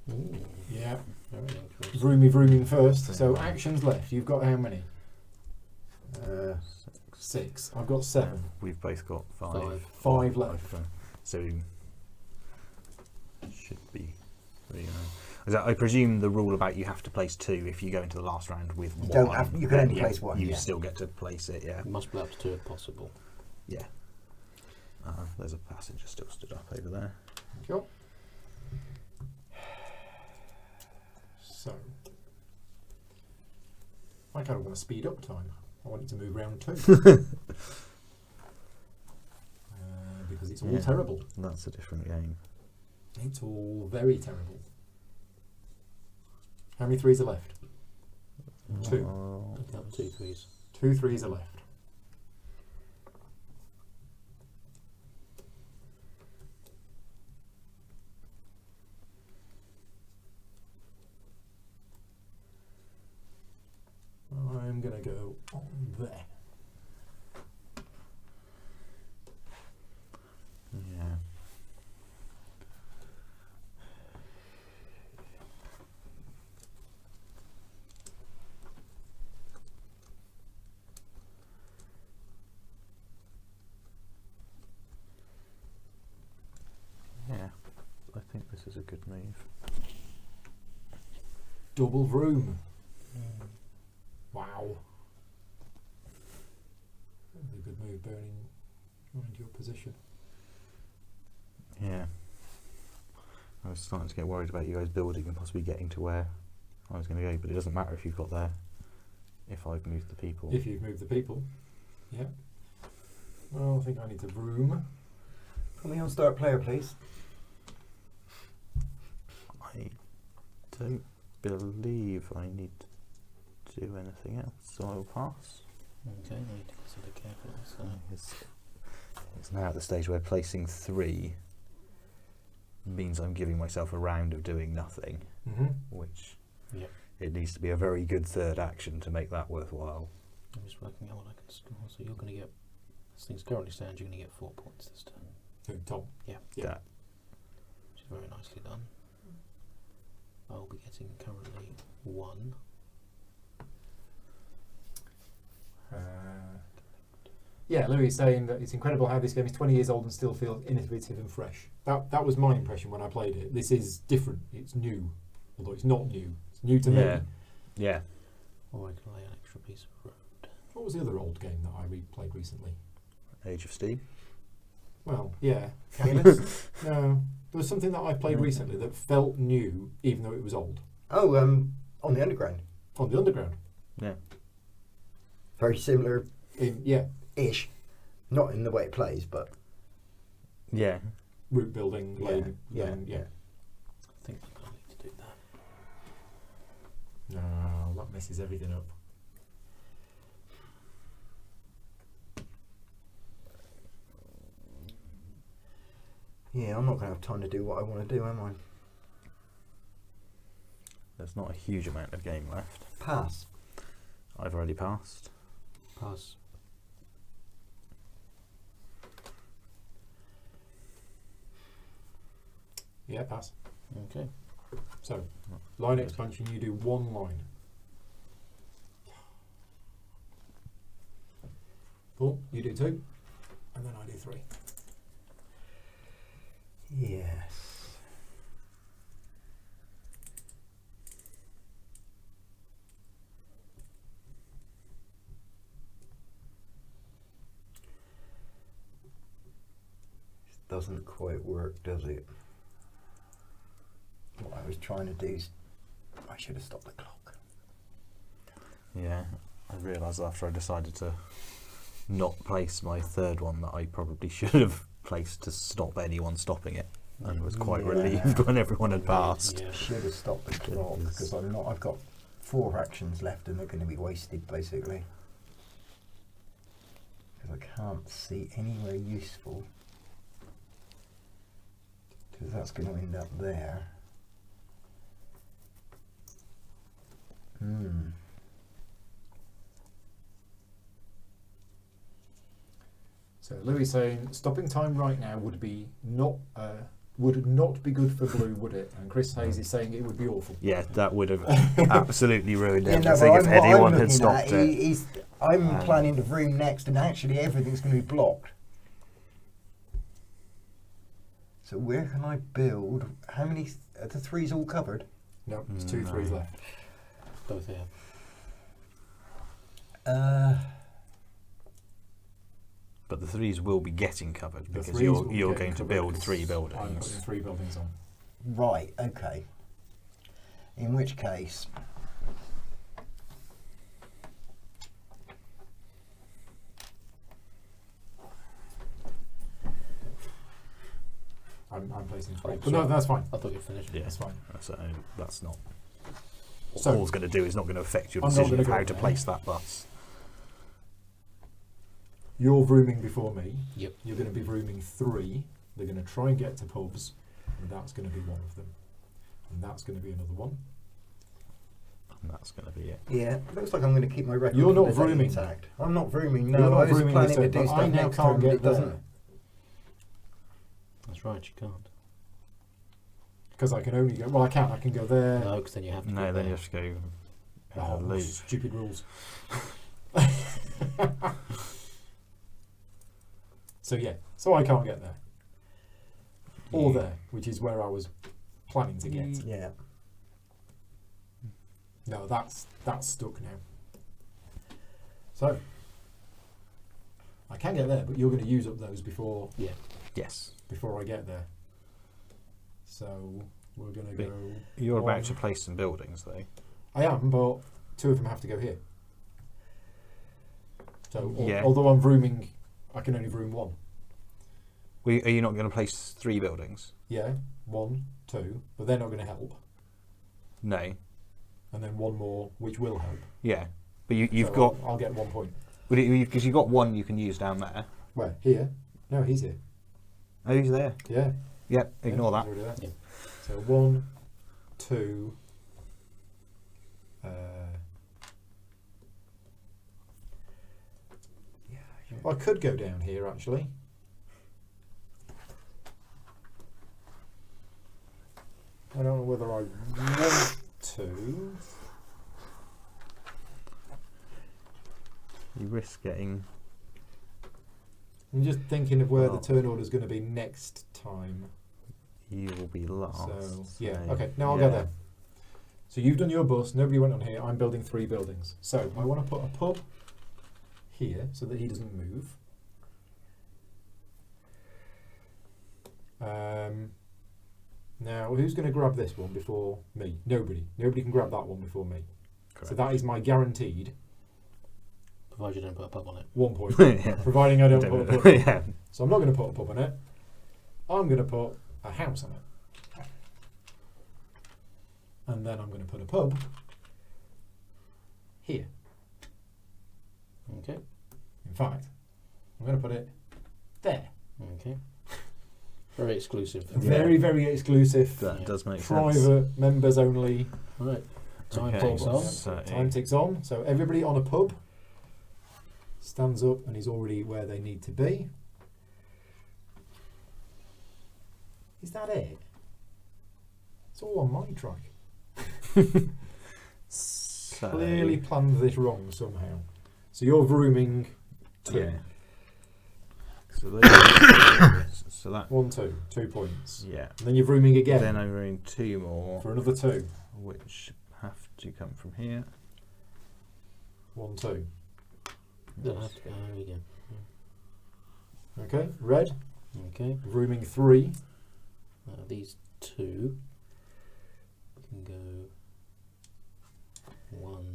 Ooh, Yeah. very interesting. Vrooming first. So actions left. You've got how many? 6. I've got 7. We've both got 5. 5 left. So 3 I presume the rule about you have to place 2 if you go into the last round with You 1. don't have. You can only yeah, place 1. You Yeah. still get to place it. Yeah. You must be up to 2 if possible. Yeah. There's a passenger still stood up over there. Sure. So, I kind of want to speed up time. I want it to move round too. Because it's all Yeah. terrible. That's a different game. It's all very terrible. How many 3s are left? 2. Oh, Look up 2 3s. 2 3s are left. I'm going to go on there. yeah. Yeah, I think this is a good move. Double room. Wow. That was a good move, bearing in mind your position. Yeah. I was starting to get worried about you guys building and possibly getting to where I was going to go, but it doesn't matter if you've got there. If I've moved the people. If you've moved the people. Yeah. Well, I think I need to room. Put me on start player, please. I don't believe I need to do anything else, so I'll pass. Okay, I need to consider careful. So. It's now at the stage where placing 3 means I'm giving myself a round of doing nothing, Mm-hmm. which Yep. it needs to be a very good third action to make that worthwhile. I'm just working out what I can score. So you're going to get, as things currently stand, you're going to get 4 points this turn. So, Tom. Yeah. Yeah. That Which is very nicely done. I'll be getting currently 1. Yeah, Louis is saying that it's incredible how this game is 20 years old and still feels innovative and fresh. That was my impression when I played it. This is different. It's new. Although it's not new. It's new to Yeah. me. Yeah. Or I can lay an extra piece of road. What was the other old game that I played recently? Age of Steam. Well, yeah. Caylus? No. There was something that I played recently that felt new, even though it was old. Oh, on the Underground. On the Underground. Yeah. Very similar Yeah. ish. Not in the way it plays, but Yeah. Route building, yeah, lane. yeah, lane, yeah. I think I'm going to need to do that. No, that messes everything up. Yeah, I'm not going to have time to do what I want to do, am I? There's not a huge amount of game left. Pass. I've already passed. Pass. Yeah, pass. Okay. So, line expansion, you do 1 line. Paul, you do 2. And then I do 3. Yes. This doesn't quite work, does it? What I was trying to do is, I should have stopped the clock. Yeah. I realised after I decided to not place my third one that I probably should have placed to stop anyone stopping it, and was quite Yeah. relieved when everyone had passed. Yeah. Should have stopped the clock is- because I'm not. I've got 4 actions left and they're going to be wasted basically. Because I can't see anywhere useful. Because that's going to end up there. Hmm. So Louis saying stopping time right now would not be good for blue, would it? And Chris Hayes is saying it would be awful. Yeah, that would have absolutely ruined Yeah, no, everything but if what I'm anyone had looking stopped at it. I'm planning to room next, and actually everything's going to be blocked. So where can I build? How Are the 3s all covered? No, there's 2 No. 3s left. Both here. But the 3s will be getting covered The because 3s you're will you're get going to covered build because 3 I'm buildings. putting 3 buildings on. Right, okay. In which case, I'm placing 3. Oh, But no, sorry. that's fine. I thought you finished. Yeah. That's fine. So that's not. What So- Paul's going to do is not going to affect your I'm not decision gonna of go how to there. place that bus. You're vrooming before me. Yep. You're going to be vrooming 3. They're going to try and get to pubs, and that's going to be one of them. And that's going to be another one. And that's going to be it. yeah, looks like I'm going to keep my record. You're for not the day vrooming. intact. I'm not vrooming. No, You're not I was vrooming planning this to turn, do but stuff I now next can't turn, but get it doesn't. there. That's right. You can't. Because I can only go. Well, I can. I can go there. No, because then you have to. No, go then you there. have to go Oh, loop. stupid rules. So yeah, so I can't get there. Or You- there, which is where I was planning to get. Yeah. No, that's stuck now. So I can get there, but you're going to use up those before Yes. I get there. So we're going to But go. You're one. about to place some buildings, though. I am, but 2 of them have to go here. So Yeah. although I'm vrooming, I can only vroom 1. Are you not going to place 3 buildings? Yeah, 1, 2, but they're not going to help. No. And then 1 more, which will help. Yeah. But you've So got. I'll get 1 point. Because you've got 1 you can use down there. Where? Here? No, he's here. Oh, he's there. Yeah. Yep, ignore Yeah, that. he's already there. Yeah. So 1, 2. I could go down here actually. I don't know whether I want to. You risk getting. I'm just thinking of where Oh. the turn order is going to be next time. You will be last. So yeah, so, okay. Now I'll yeah. go there. So you've done your bus. Nobody went on here. I'm building 3 buildings. So I want to put a pub here so that he doesn't move. Now who's going to grab this one before me? Nobody. Nobody can grab that one before me. Correct. So that is my guaranteed Provided you don't put a pub on it. 1 point. Yeah. Providing I don't put a pub on it. Yeah. So I'm not going to put a pub on it. I'm going to put a house on it. And then I'm going to put a pub here. Okay. In fact, I'm going to put it there. Okay. Very exclusive. Very, very exclusive. That does make sense. Private, members only. Right. Time Okay, ticks on. so- Time ticks on. So everybody on a pub stands up and is already where they need to be. Is that it? It's all on my track. So, Clearly planned this wrong somehow. So you're vrooming 2. Yeah. So, those, so that. 1, 2. 2 points. Yeah. And then you're vrooming again Then I'm going 2 more, for another 2. which have to come from here. 1, 2. Don't have to go home again. Okay, red. Okay. Vrooming 3. These 2 can go 1,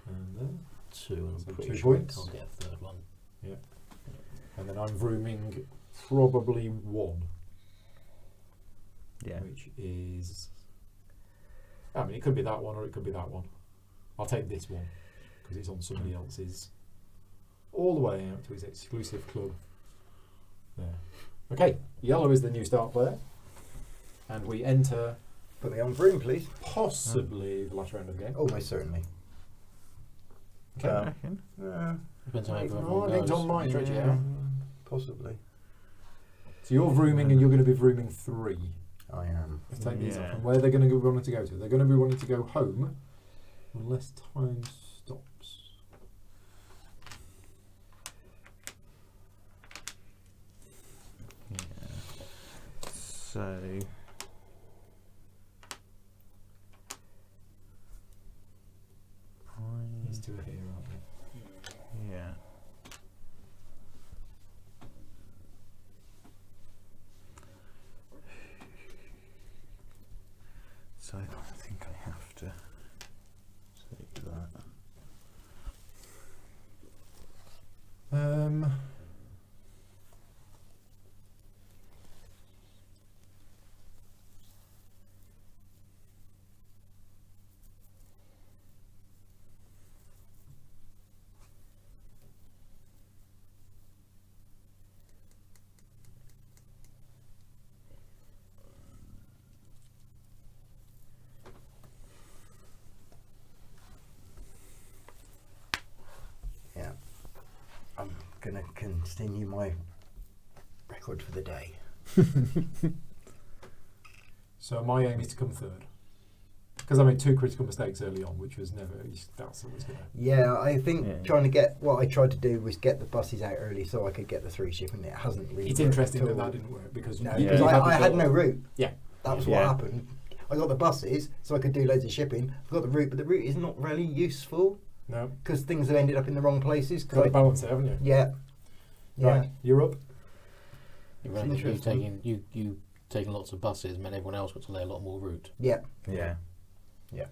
And then 2, and I'm So pretty 2 sure points. I can't get a third one. And then I'm vrooming probably 1, Yeah. which is. I mean, it could be that one or it could be that one. I'll take this one because it's on somebody else's. All the way out to his exclusive club. There. Okay, yellow is the new start player. And we enter Put me on vroom, please. possibly the last round of the game. Almost certainly. Okay. I reckon. Depends how No, everyone I think goes. Tom might stretch it Yeah, out. possibly. So you're vrooming and you're going to be vrooming 3. I am. Let's take these off. Yeah. And where they're going to be wanting to go to? They're going to be wanting to go home unless time stops. So two are here, aren't they? Yeah. So I think I have to take that. Yeah. I'm gonna continue my record for the day. So my aim is to come third. Because I made 2 critical mistakes early on, which was never, that's always going to... Yeah, I think Yeah. trying to get, what I tried to do was get the buses out early so I could get the 3 ship, and it hasn't really It's worked interesting at that all. that didn't work because No, you because I had no route. Yeah. That was what Yeah. happened. I got the buses so I could do loads of shipping. I got the route, but the route is not really useful No. because things have ended up in the wrong places. 'Cause Got to I- balance it, haven't you? yeah. Yeah. Right, you're up. You It's reckon you interesting. you taking lots of buses meant everyone else got to lay a lot more route. Yeah. Yeah. Yeah.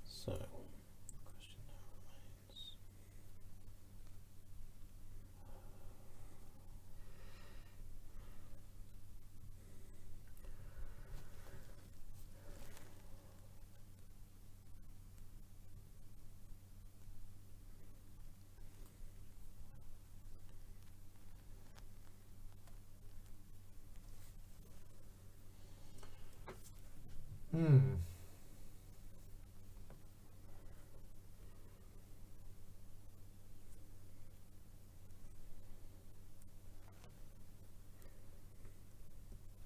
So, question now remains. Hmm.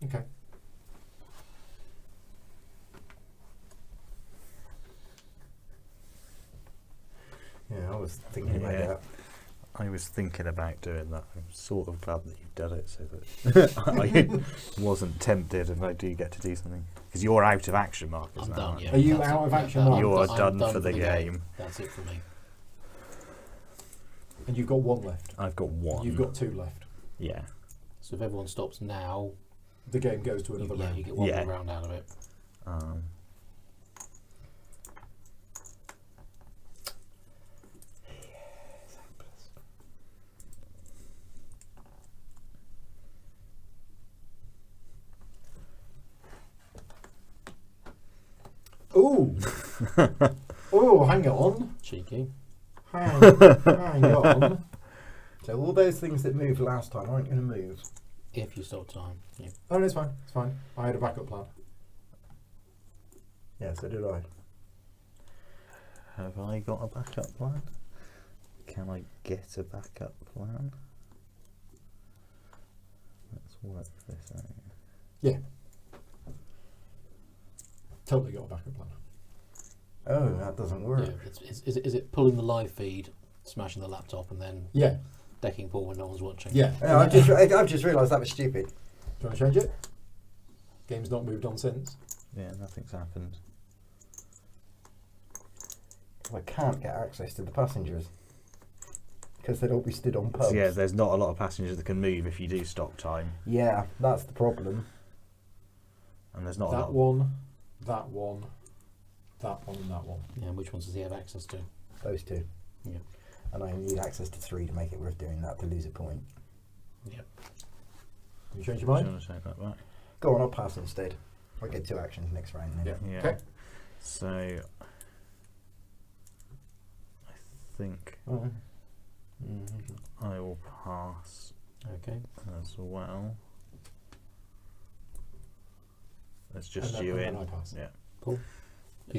Okay. Yeah, I was thinking about Yeah. that. I was thinking about doing that. I'm sort of glad that you've done it so that I wasn't tempted and I do get to do something. Because you're out of action markers I'm now. done, aren't yeah. Are you That's out it. of Yeah, action that- mark? You are I'm done for the game. That's it for me. And you've got 1 left. I've got 1. You've got 2 left. Yeah. So if everyone stops now, The game goes to another you round. get one Yeah. more round out of it. Um, Ooh! Oh, hang on. Cheeky. Hang on. So all those things that moved last time aren't going to move. If you stop time. Yeah. Oh, no, it's fine. It's fine. I had a backup plan. Yeah, so did I. have I got a backup plan? Can I get a backup plan? Let's work this out. Yeah. Totally got a backup plan. Oh, that doesn't work. Yeah, is it pulling the live feed, smashing the laptop, and then Yeah. decking Paul when no one's watching? Yeah. Yeah, I've just realised that was stupid. Do you want to change it? Game's not moved on since. Yeah, nothing's happened. I can't get access to the passengers because they'd all be stood on pubs. So yeah, there's not a lot of passengers that can move if you do stop time, Yeah, that's the problem. and there's not a That lot. one, that one, that one, and that one. Yeah, and which ones does he have access to? Those 2. Yeah. And I need access to 3 to make it worth doing that to lose a point. Yep. Can you change your Do you mind? want to take that back? Go on, I'll pass instead. I'll get 2 actions next round then. Yeah. Yeah. Okay. So I think Mm. I will pass Okay. as well. It's And just then- you and in. then I pass. Yeah. Paul?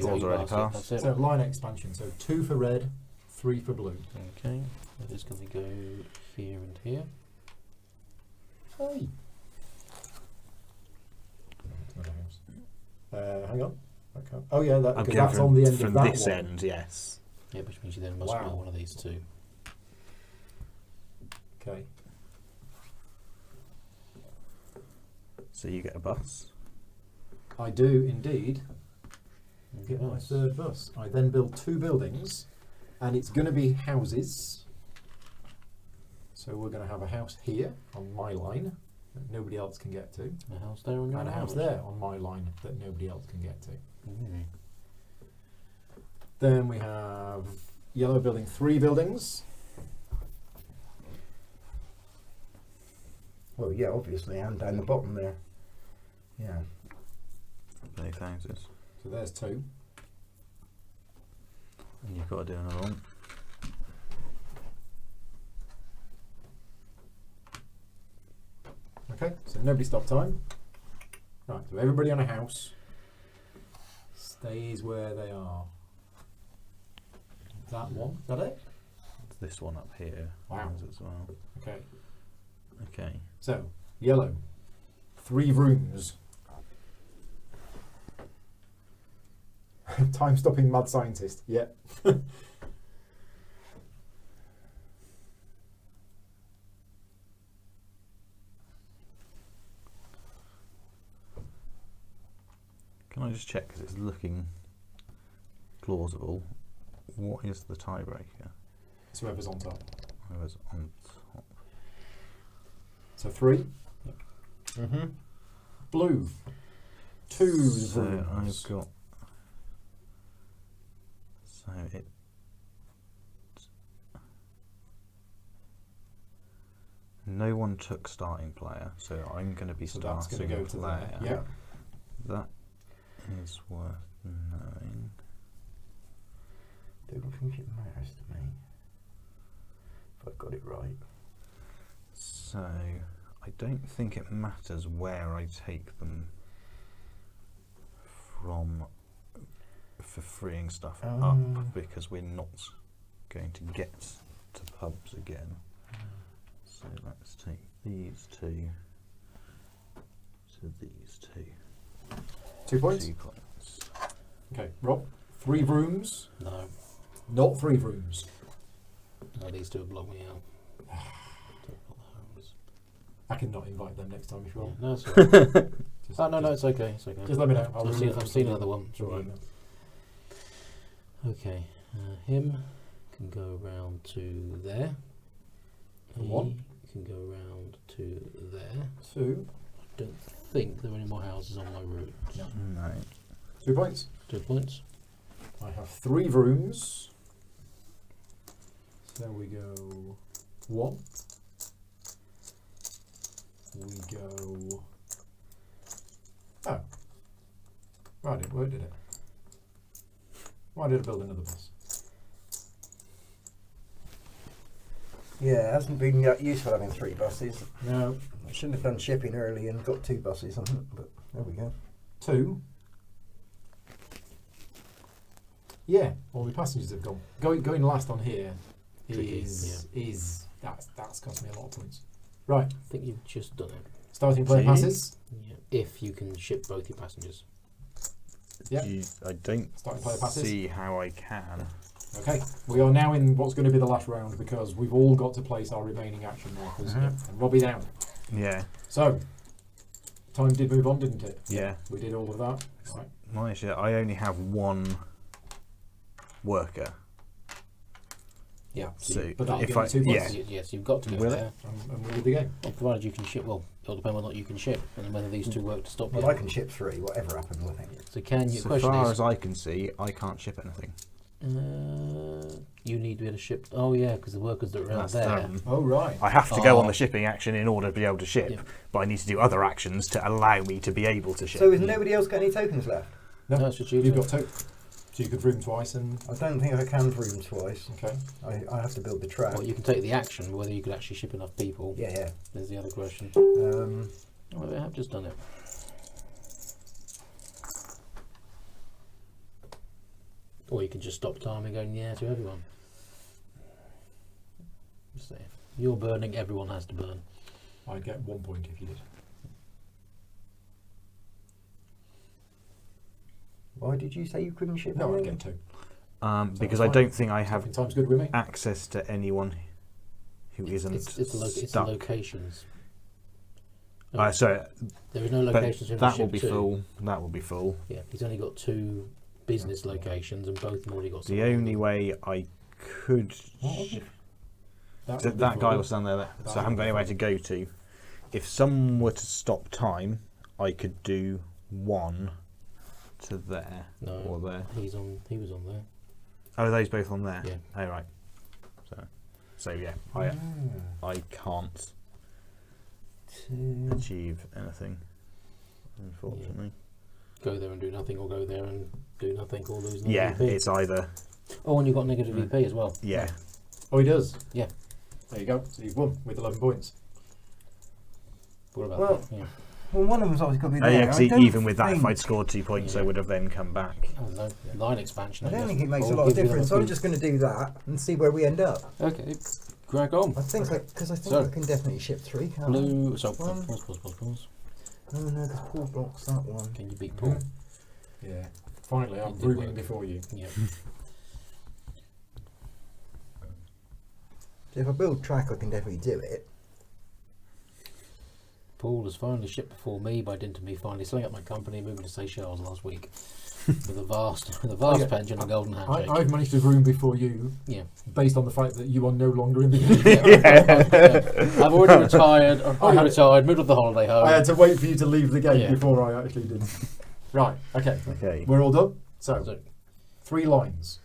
Paul's already passed it, passed. That's it. So line expansion. So 2 for red, 3 for blue. Okay. That is going to go here and here. Hey. Oh yeah, I'm because going that's on the end from of that this one. end, yes. Yeah, which means you then must Wow. roll one of these two. Okay. So you get a bus. I do indeed get my Nice. third bus. I then build 2 buildings, and it's going to be houses. So we're going to have a house here on my line that nobody else can get to, A house there on your and a house house. there on my line that nobody else can get to. Mm. Then we have yellow building 3 buildings. Well, yeah, obviously, and down the bottom there. Yeah. Both houses. So there's 2. And you've got to do another one. Okay, so nobody stop time. Right, so everybody on a house stays where they are. That one, is that it? This one up here. Wow. has as well. Okay, Okay. so yellow, 3 rooms. Time stopping mad scientist, yeah. Can I just check, because it's looking plausible, what is the tiebreaker? It's whoever's on top. I was on top. So 3. Mm-hmm. Blue, 2 So rooms. I've got. So it. No one took starting player, so I'm going to be So that's starting going to a go to player. there. Yeah. That is worth knowing. Don't think it matters to me. If I've got it right. So I don't think it matters where I take them from for freeing stuff up, because we're not going to get to pubs again. So let's take these 2 to these 2. 2 points. 2 points. Okay, Rob, 3 rooms, No. not 3 rooms. No, these two block me out. Don't block the homes. I can not invite them next time if you Yeah, want. no, it's all right. Just, Oh, no, no, just, it's okay. It's okay. just let me know. I've seen, remove I've them seen from another the- one. It's from the all right. email. Okay. Him can go round to there. And one. He can go round to there. 2. I don't think there are any more houses on my route. No. No. 2 points. 2 points. I have 3 rooms. So we go 1. We go. Oh. Right, it worked, did it? Why did I build another bus? Yeah, it hasn't been that useful having 3 buses. No. I shouldn't have done shipping early and got 2 buses on it, but there we go. 2. Yeah, all the passengers have gone. Going last on here Tricky, is that's cost me a lot of points. Right, I think you've just done it. starting player See? passes. Yeah. If you can ship both your passengers. Yeah. I don't Starting player passes. see how I can. Okay, we are now in what's going to be the last round because we've all got to place our remaining action markers. Mhm. And Robbie down. Yeah. So, time did move on, didn't it? Yeah. We did all of that. Right. My issue, I only have 1 worker. Yeah. So but that'll if give you I- 2 yeah. points. Yes, you've got to go Will it? there. And we'll do the game. Well, provided you can ship. Well, it'll depend whether or not you can ship, and whether these two work to stop Well, you. I can ship 3, whatever happens, I think. So can you? So Question far is, as I can see, I can't ship anything. you need to be able to ship. Oh yeah, because the workers that are out That's there. them. Oh, right. I have to go on Oh. the shipping action in order to be able to ship, Yeah. but I need to do other actions to allow me to be able to ship. So has nobody else got any tokens left? No, it's just you. You've two. got 2. So you could room twice and. I don't think I can room twice. Okay. I have to build the track. Well, you can take the action. Whether you could actually ship enough people Yeah, is the other question. yeah. Well, I have just done it. Or you can just stop time and go yeah to everyone. Just say, you're burning, everyone has to burn. I'd get 1 point if you did. Why did you say you couldn't ship? No, I'd anything? get 2. Because fine. I don't think I have Second time's good with me. access to anyone who isn't It's the stuck. locations. So There is no but locations in that the will ship be too. full. That will be full. Yeah, he's only got 2 business locations, and both of them already got. The only way I could. That So would be that guy full. was down there, That so I haven't would got be anywhere full. to go to. If someone were to stop time, I could do 1 to there No, or there. He was on there. Oh, are those both on there? Yeah. Oh, right. So yeah, I can't achieve anything, unfortunately. Go there and do nothing, or go there and do nothing, or lose. Yeah, VP. it's either Oh, and you've got negative VP as well. yeah. Oh, he does? Yeah. There you go. So you've won with 11 points. What about Well, that? Yeah. Well, one of them's always got to be Oh, there. yeah, 'cause I don't even with that, if think- I'd scored 2 points, I Yeah. would have then come back. Oh no, line expansion. I don't guess. think it makes a Or lot of give you difference. So I'm good- just going to do that and see where we end up. Okay, crack on. I think because I think So- I can definitely ship 3. Can't Blue. So One. pause. I? Oh no, because Paul blocks that one. Can you beat Paul? Yeah. Finally, I'm It did rooming work. before you. Yeah. So if I build track, I can definitely do it. Paul has finally shipped before me by dint of me finally selling up my company and moving to Seychelles last week with a vast Okay. pension and a golden handshake. I've managed to room before you Yeah. based on the fact that you are no longer in the game. I've already retired. I've already I had- retired. Moved off the holiday home. I had to wait for you to leave the game Yeah. before I actually did. Right, okay. Okay. We're all done? So, So, 3 lines.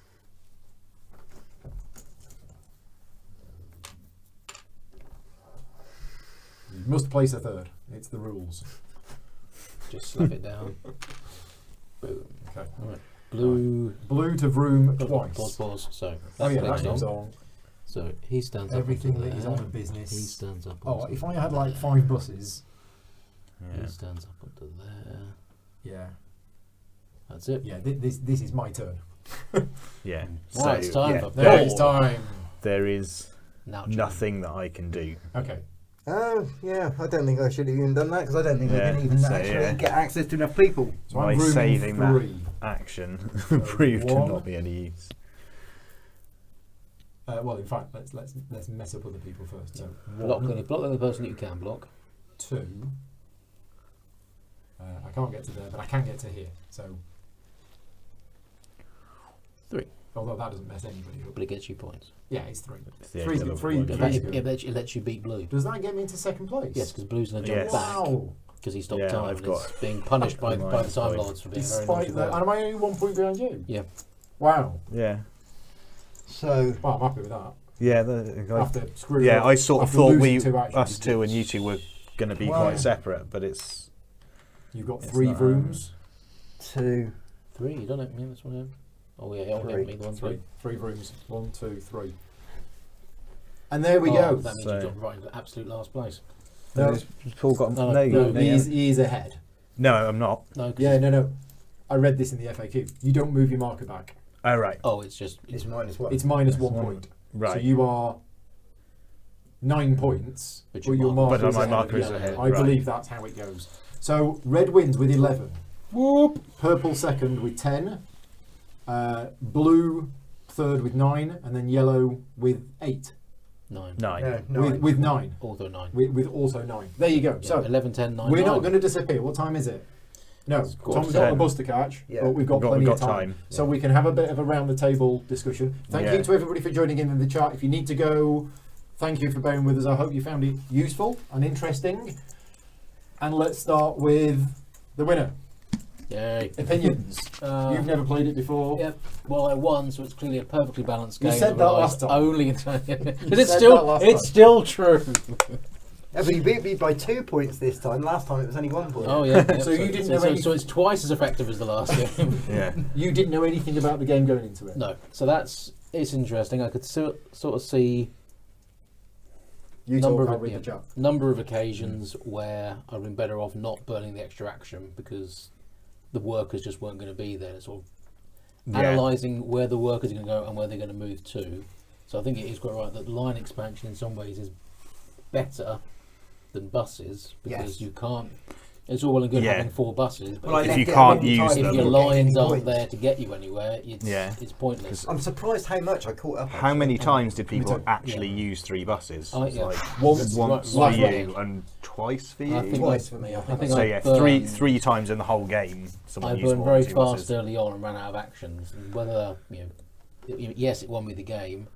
You must place a third. It's the rules. just slap it down. Boom. Okay. Alright. Blue. Blue to vroom Pause. twice. So Oh that's yeah, the that next goes one. on. So he stands Everything up. that is on a He business. stands up. Oh, onto if I there. had like 5 buses. Yeah. He stands up onto there. Yeah. That's it. Yeah, this is my turn. Yeah. Right, it's time yeah, for There Paul. it's time. there is Now, Jim. nothing that I can do. Okay. Oh yeah, I don't think I should have even done that because I don't think I Yeah, can even so, actually yeah. get access to enough people. So By I'm rooming saving that 3. action So proved to 1. not be any use. Well, in fact, let's mess up other people first. So Block 1, the person that you can block. 2. I can't get to there, but I can get to here. So 3. although that doesn't mess anybody up. But it gets you points. Yeah, it's 3. It's the Three's end good, of three- one three's game. good. It lets you beat blue. Does that get me into second place? Yes, because blue's going to jump Yes. back Wow. because he stopped Yeah, time. I've and got it's being punished by the minus Time point. Lords for being very Despite naughty. that, and am I only 1 point behind you? Yeah. Wow. Yeah. So Well, I'm happy with that. Yeah. After screwing Yeah, up, I sort of after thought losing 2 actions, us two and you two were going to be Well- quite separate, but it's You've got It's 3 not, rooms. 2, 3, you done it? Yeah, that's one of them. Oh yeah, I'll Three. get me the one 3. 3. 3 rooms. 1, 2, 3. And there we Oh, go. that means So- you dropped right into absolute last place. No, Paul got No, no. no, he is ahead. No, I'm not. No, 'cause Yeah, no. I read this in the FAQ. You don't move your marker back. Oh right, Oh, it's just it's -1. It's minus Yes. 1 point. right. So you are 9 points, But but your your marker- marker But is my ahead. marker is yeah, ahead. I right. believe that's how it goes. So red wins with 11. Whoop. Purple second with 10. Blue third with 9, and then yellow with 8. 9. 9. No, With 9. Although 9. With also 9. There you go. Yeah, So 11, 10, 9. we're 9. not going to disappear. What time is it? No, It's quarter Tom's to got a 10. bus to catch, Yeah. but we've got We've plenty got of time. time. So we can have a bit of a round the table discussion. Thank Yeah. you to everybody for joining in the chat. If you need to go, thank you for bearing with us. I hope you found it useful and interesting. And let's start with the winner. Yay. Opinions. You've never played it before. Yep. Well, I won, so it's clearly a perfectly balanced You game. said that relies last time. Only it's said still that last it's time. still true. Yeah, but you beat me by 2 points this time. Last time it was only 1 point. Oh yeah. So you didn't know so it's twice as effective as the last game. Yeah. You didn't know anything about the game going into it. No. So it's interesting. I could sort of see You Number talk, of I'll it, read yeah. the chat. number of occasions where I've been better off not burning the extra action because the workers just weren't going to be there. Sort of Yeah. analysing where the workers are going to go and where they're going to move to. So I think it is quite right that line expansion in some ways is better than buses because Yes. you can't It's all well and good Yeah. having 4 buses, but Well, I if left you it a can't long use time if them- your before getting lines any aren't points. there to get you anywhere, it's pointless. I'm surprised how much I caught up. How many actually. times did people too. actually use 3 buses? Yeah. Like Once- once right for from you the and twice for you. I think Twice for me, I think. So I yeah, burned- three times in the whole game. Someone I used burned more very than 2 fast buses. early on and ran out of actions. And whether yes, it won me the game,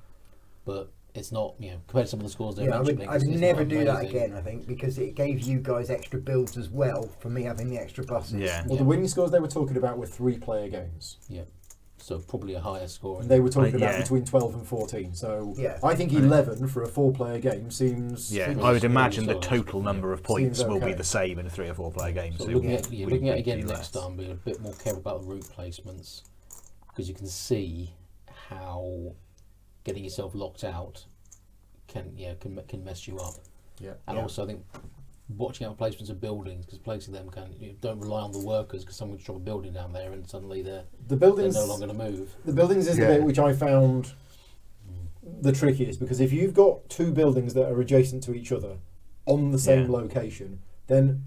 but it's not compared to some of the scores they're Yeah, mentioning. I'd it's never not do that amazing. again. I think because it gave you guys extra builds as well for me having the extra buses. Yeah. Well, the winning scores they were talking about were 3-player games. Yeah, so probably a higher score. And they were talking about yeah. between 12 and 14. So Yeah. I think 11 for a 4-player game seems. Yeah, Seems I would really imagine the solid. total number of points Seems will be okay. the same in a 3 or 4 player game. So So looking it at wouldn't looking at it be again less. next time, be a bit more careful about the route placements because you can see how getting yourself locked out can mess you up. Yeah. And also, I think watching out placements of buildings because placing them don't rely on the workers because someone can drop a building down there and suddenly The they're buildings. no longer going to move. The buildings is the Yeah. bit which I found the trickiest because if you've got 2 buildings that are adjacent to each other on the same Yeah. location, then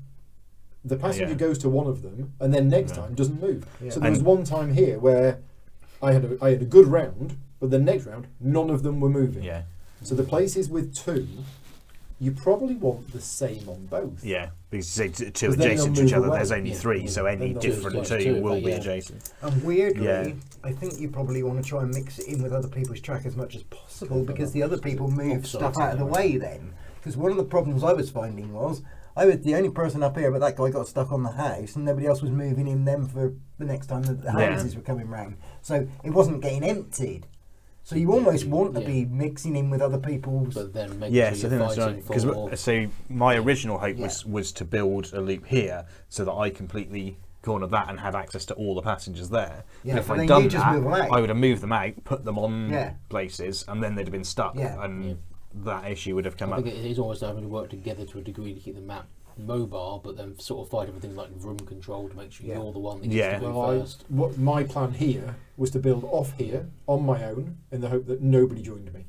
the passenger Yeah. goes to one of them and then next Yeah. time doesn't move. Yeah. So there was And- one time here where I had a good round, but the next round none of them were moving. Yeah, So the places with 2, you probably want the same on both. yeah. Because say two Because then adjacent to they'll each move other, away. there's only Yeah. 3, so any Then they'll different move 2 away. will be Yeah. adjacent. And weirdly, Yeah. I think you probably want to try and mix it in with other people's track as much as possible because the other people move Oh, stuff sorry, out of the sorry. way then. Because one of the problems I was finding was I was the only person up here, but that guy got stuck on the house and nobody else was moving in them for the next time that the Yeah. houses were coming round. So it wasn't getting emptied. So you almost want to Yeah. be mixing in with other people's... But then making Yes, sure I think you're that's fighting right. Because for so my original hope Yeah. was to build a loop here so that I completely cornered that and had access to all the passengers there. Yeah, but if but I'd then done you just that, move them out. I would have moved them out, put them on Yeah. places, and then they'd have been stuck, Yeah. and that issue would have come I up. think it is almost having to work together to a degree to keep the map mobile, but then sort of fight over things like room control to make sure Yeah. you're the one that gets Yeah. to move Well, first. what my plan here was to build off here on my own in the hope that nobody joined me.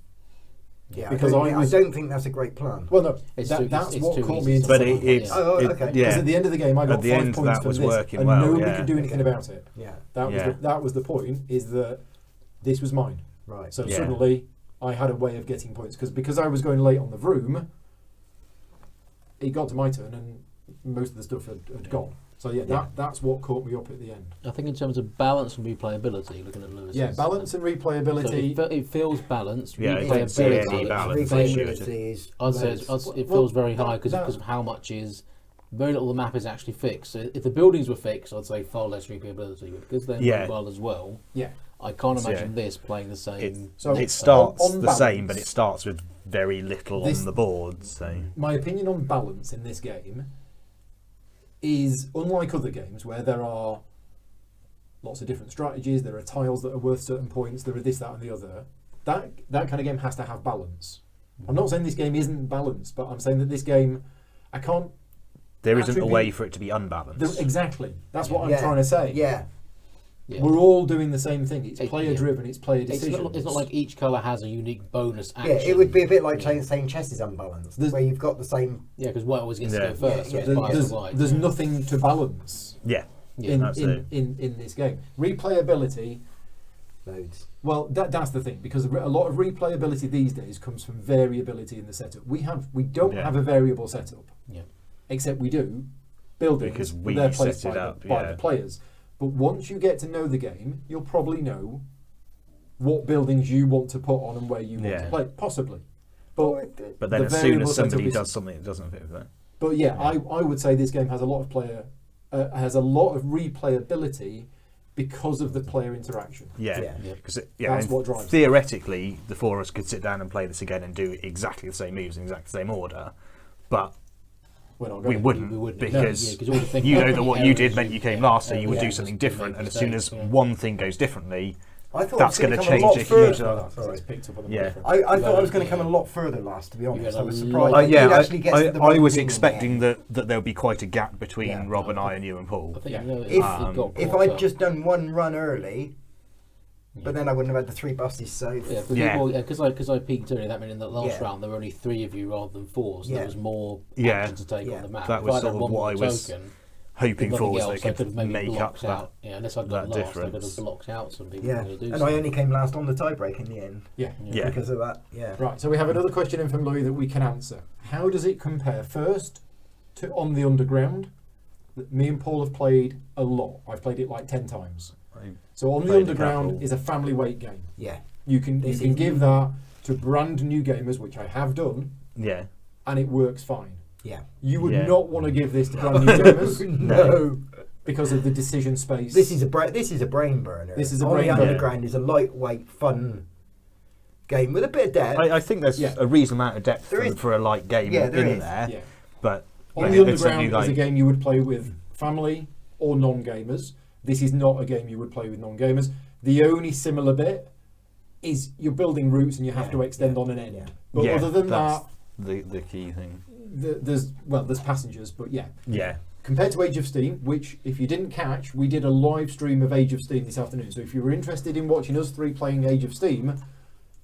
Yeah, Because I I was- don't think that's a great plan. Well, no, It's that's it's what too caught easy me to into But follow, it's yeah. Oh, okay. Because yeah. at the end of the game, I got At the 5 end, points that for was this, working and well, nobody yeah. could do anything Okay. about it. Yeah, Yeah. That was the point. Is that this was mine. right. So Yeah. suddenly I had a way of getting points because I was going late on the room. It got to my turn and most of the stuff had gone. So yeah, Yeah. that's what caught me up at the end. I think in terms of balance and replayability, looking at Lewis. Yeah, balance and So replayability. it feels balanced. Yeah, I don't see replayability, any balance I issue. think is I'd say loads. it Well, feels very high because that- of how much is very little of the map is actually fixed. So if the buildings were fixed, I'd say far less replayability. But because they're Yeah. mobile as well, Yeah. I can't So, imagine yeah. this playing the same. It, So it next starts on the same, balance- but it starts with very little This- on the board. So My opinion on balance in this game is unlike other games where there are lots of different strategies, there are tiles that are worth certain points, there are this, that and the other. That kind of game has to have balance. I'm not saying this game isn't balanced, but I'm saying that this game, I can't... there isn't a attribute- way for it to be unbalanced. Exactly. That's what I'm Yeah. trying to say. Yeah, Yeah. We're all doing the same thing. It's It- player yeah. driven, it's player It's decisions. not like each colour has a unique bonus yeah. action. It would be a bit like Yeah. saying chess is unbalanced, There's- where you've got the same. Yeah, because white always gets Yeah. to go first. Yeah, so it's biased to white. there's nothing to balance Yeah, Yeah. in absolutely. in this game. Replayability, Loads. well, that's the thing, because a lot of replayability these days comes from variability in the setup. We don't Yeah. have a variable setup, Yeah. except we do buildings, Because but we they're placed set it by, up, by yeah. the players. But once you get to know the game, you'll probably know what buildings you want to put on and where you want Yeah. to play, possibly. But but then the as soon variable as setup somebody is- does something that doesn't fit with that, But yeah, Yeah. I would say this game has a lot of has a lot of replayability because of the player interaction. yeah, Yeah. Yeah. because That's what drives it. theoretically, the four of us could sit down and play this again and do exactly the same moves in exactly the same order, but We're not we going. wouldn't We wouldn't. because No, yeah, 'cause all the things you know about that the what you did errors meant you- you came yeah, last, so you would yeah, do just something to make different, and as soon as mistakes, yeah. one thing goes differently, I thought That's it was gonna come a change lot a huge further. amount. So it's picked up on the Yeah. different. I thought I was going to Yeah. come a lot further last, to be honest. had I was a surprised. lot- that yeah, you'd actually get to the I was beginning expecting there. that there would be quite a gap between Yeah. Rob and I and you and Paul. I think Yeah. you know, If- it got If caught I'd up. just done one run early, Yeah. but then I wouldn't have had the 3 buses, so... Yeah, Yeah. because I peaked earlier. That meant in the last Yeah. round there were only 3 of you rather than 4, so Yeah. there was more Yeah. action to take Yeah. on the map. That If was I'd sort had of one what more I was- token, hoping nothing for else, that I could have maybe make up blocked that. out. Yeah, unless I'd got that last, I could have difference. blocked out some people. Yeah, who were gonna do and I something. only came last on the tiebreak in the end Yeah. Yeah. because of that. Yeah. Right, so we have another question in from Louis that we can answer. How does it compare first to On the Underground? That me and Paul have played a lot. I've played it like 10 times. So On the Played a Underground couple. is a family weight game. Yeah. You can This give is- that to brand new gamers, which I have done, Yeah. and it works fine. Yeah. You would Yeah. not want to give this to brand new gamers No. because of the decision space. This is a brain burner. This is a On brain the burner. Underground is a lightweight, fun game with a bit of depth. I think there's Yeah. a reasonable amount of depth There is- for a light game Yeah, there in is. there, Yeah. but On yeah, the it's certainly Underground is a like- game you would play with family or non-gamers. This is not a game you would play with non-gamers. The only similar bit is you're building routes and you have Yeah, to extend yeah, on an end. yeah. But Yeah, other than that's that, the key thing. there's passengers, but yeah. Yeah. Compared to Age of Steam, which if you didn't catch, we did a live stream of Age of Steam this afternoon. So if you were interested in watching us three playing Age of Steam,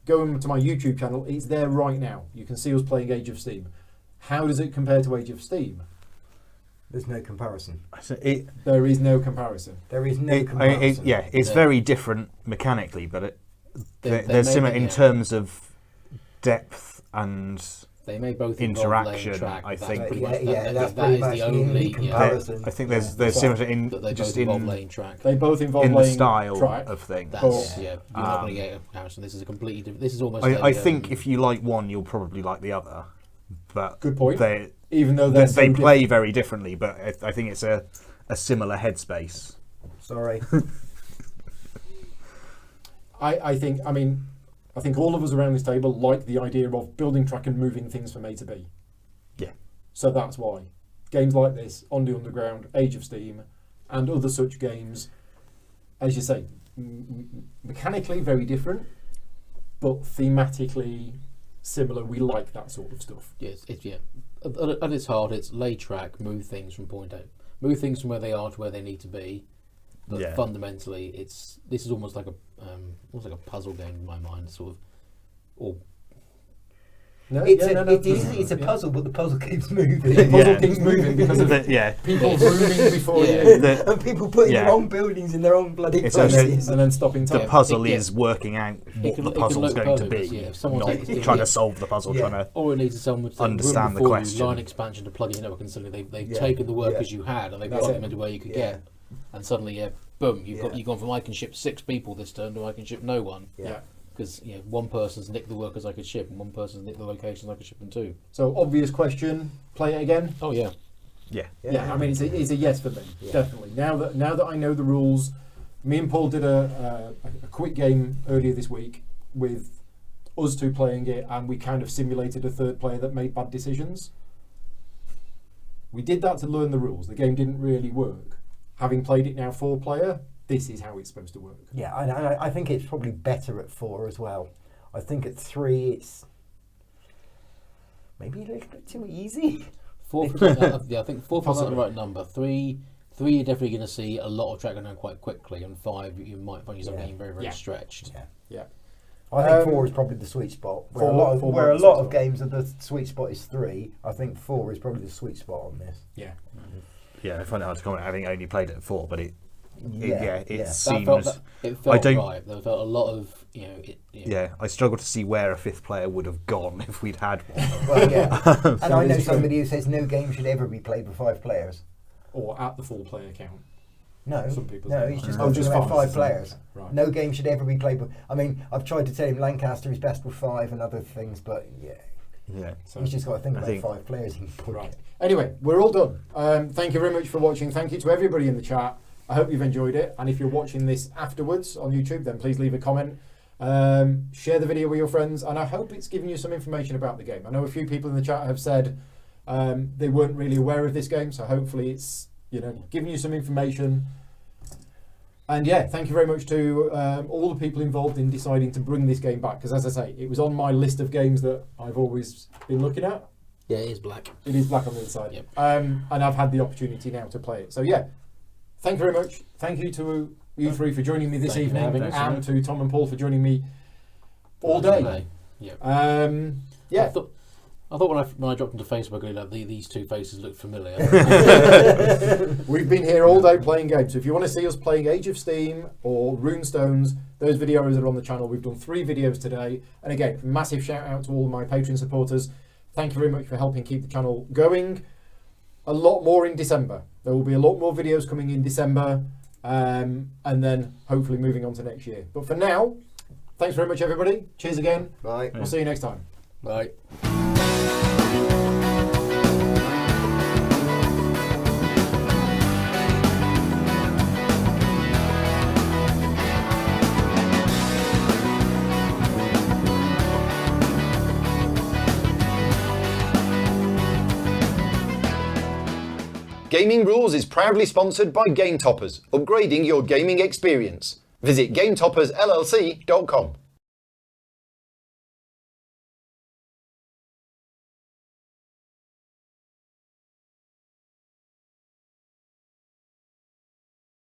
go to my YouTube channel. It's there right now. You can see us playing Age of Steam. How does it compare to Age of Steam? There's no comparison. So it, There is no comparison. There is no it, comparison. yeah, it's Yeah. very different mechanically, but They they're may similar be, in yeah. terms of depth and They may both involve interaction, laying track. I That's think. pretty Yeah, much, yeah, that, that's that pretty is much the the only only yeah, comparison. I think there's Yeah. similar in that they just both involve in laying track. They both involve the laying style track. of things. That's But- yeah. You're not going to get a comparison. This is a completely different. This is almost. like, I think if you like one, you'll probably like the other. But Good point. They Even though they're they so play different. very differently, but I think it's a similar headspace. Sorry. I think all of us around this table like the idea of building track and moving things from A to B. Yeah. So that's why games like this, On the Underground, Age of Steam, and other such games, as you say, mechanically very different, but thematically similar. We like that sort of stuff. Yes, it's yeah. At its heart, it's lay track, move things from point A, move things from where they are to where they need to be. But Yeah. fundamentally, this is almost like a puzzle game in my mind, sort of. Or No, It's yeah, a, no, no, it is, it's a yeah. puzzle, but the puzzle keeps moving. The puzzle Yeah. keeps moving because of Yeah. people rooming before Yeah. you, And people putting Yeah. the wrong buildings in their own bloody It's places. and then stopping The time. puzzle Yeah. is working out what can- the it can puzzle's look going to perfect, be, yeah. If someone not takes it- trying yeah. to solve the puzzle, Yeah. trying to All it needs is someone to Understand the before you, question. line expansion to plug in your network, and suddenly they've Yeah. taken the workers Yeah. you had and they've That's got it. them into where you could Yeah. get, and suddenly boom, you've Yeah. gone from I can ship 6 people this turn to I can ship no one, Yeah. because one person's nicked the workers I could ship and one person's nicked the locations I could ship them to. So obvious question. Play it again. Oh yeah, yeah. Yeah, I mean it's a yes for me, Yeah. definitely. Now that I know the rules, me and Paul did a quick game earlier this week with us two playing it, and we kind of simulated a third player that made bad decisions. We did that to learn the rules. The game didn't really work. Having played it now 4-player, this is how it's supposed to work. Yeah, I think it's probably better at 4 as well. I think at 3 it's maybe a little bit too easy. 4. I think 4 is the right number. 3, you're definitely going to see a lot of track going down quite quickly, and 5, you might find yourself Yeah. getting very, very Yeah. stretched. Yeah. I think Um, 4 is probably the sweet spot. four- Where a lot of, four where a might be lot the of sweet spot. games, the sweet spot is 3. I think 4 is probably the sweet spot on this. Yeah. Yeah, I find it hard to comment, having only played it at 4, but it That seems. felt, it felt I don't- right. There felt a lot of Yeah, I struggle to see where a 5th player would have gone if we'd had one. Well, yeah. And I know it's true. somebody who says no game should ever be played with 5 players. Or at the 4-player count. No, Some people no, say he's that. just Oh, talking just about 5 5. players. Right. No game should ever be played with. I mean, I've tried to tell him Lancaster is best with 5 and other things, but yeah, Yeah. So, he's just got to think I about think- 5 players. He can put. right. Anyway, we're all done. Thank you very much for watching. Thank you to everybody in the chat. I hope you've enjoyed it. And if you're watching this afterwards on YouTube, then please leave a comment. Share the video with your friends. And I hope it's given you some information about the game. I know a few people in the chat have said they weren't really aware of this game. So hopefully it's giving you some information. And yeah, thank you very much to all the people involved in deciding to bring this game back. Because as I say, it was on my list of games that I've always been looking at. Yeah, it is black. It is black on the inside. Yep. And I've had the opportunity now to play it. So yeah, thank you very much. Thank you to you three for joining me this Thank you for evening, having us. and to Tom and Paul for joining me all day. Yeah. Yeah. I thought when I dropped into Facebook, these two faces looked familiar. We've been here all day playing games. So if you want to see us playing Age of Steam or Runestones, those videos are on the channel. We've done 3 videos today. And again, massive shout out to all my Patreon supporters. Thank you very much for helping keep the channel going. A lot more in December. There will be a lot more videos coming in December, and then hopefully moving on to next year. But for now, thanks very much, everybody. Cheers again. Right. We'll see you next time. Right. Gaming Rules is proudly sponsored by Game Toppers, upgrading your gaming experience. Visit GameToppersLLC.com.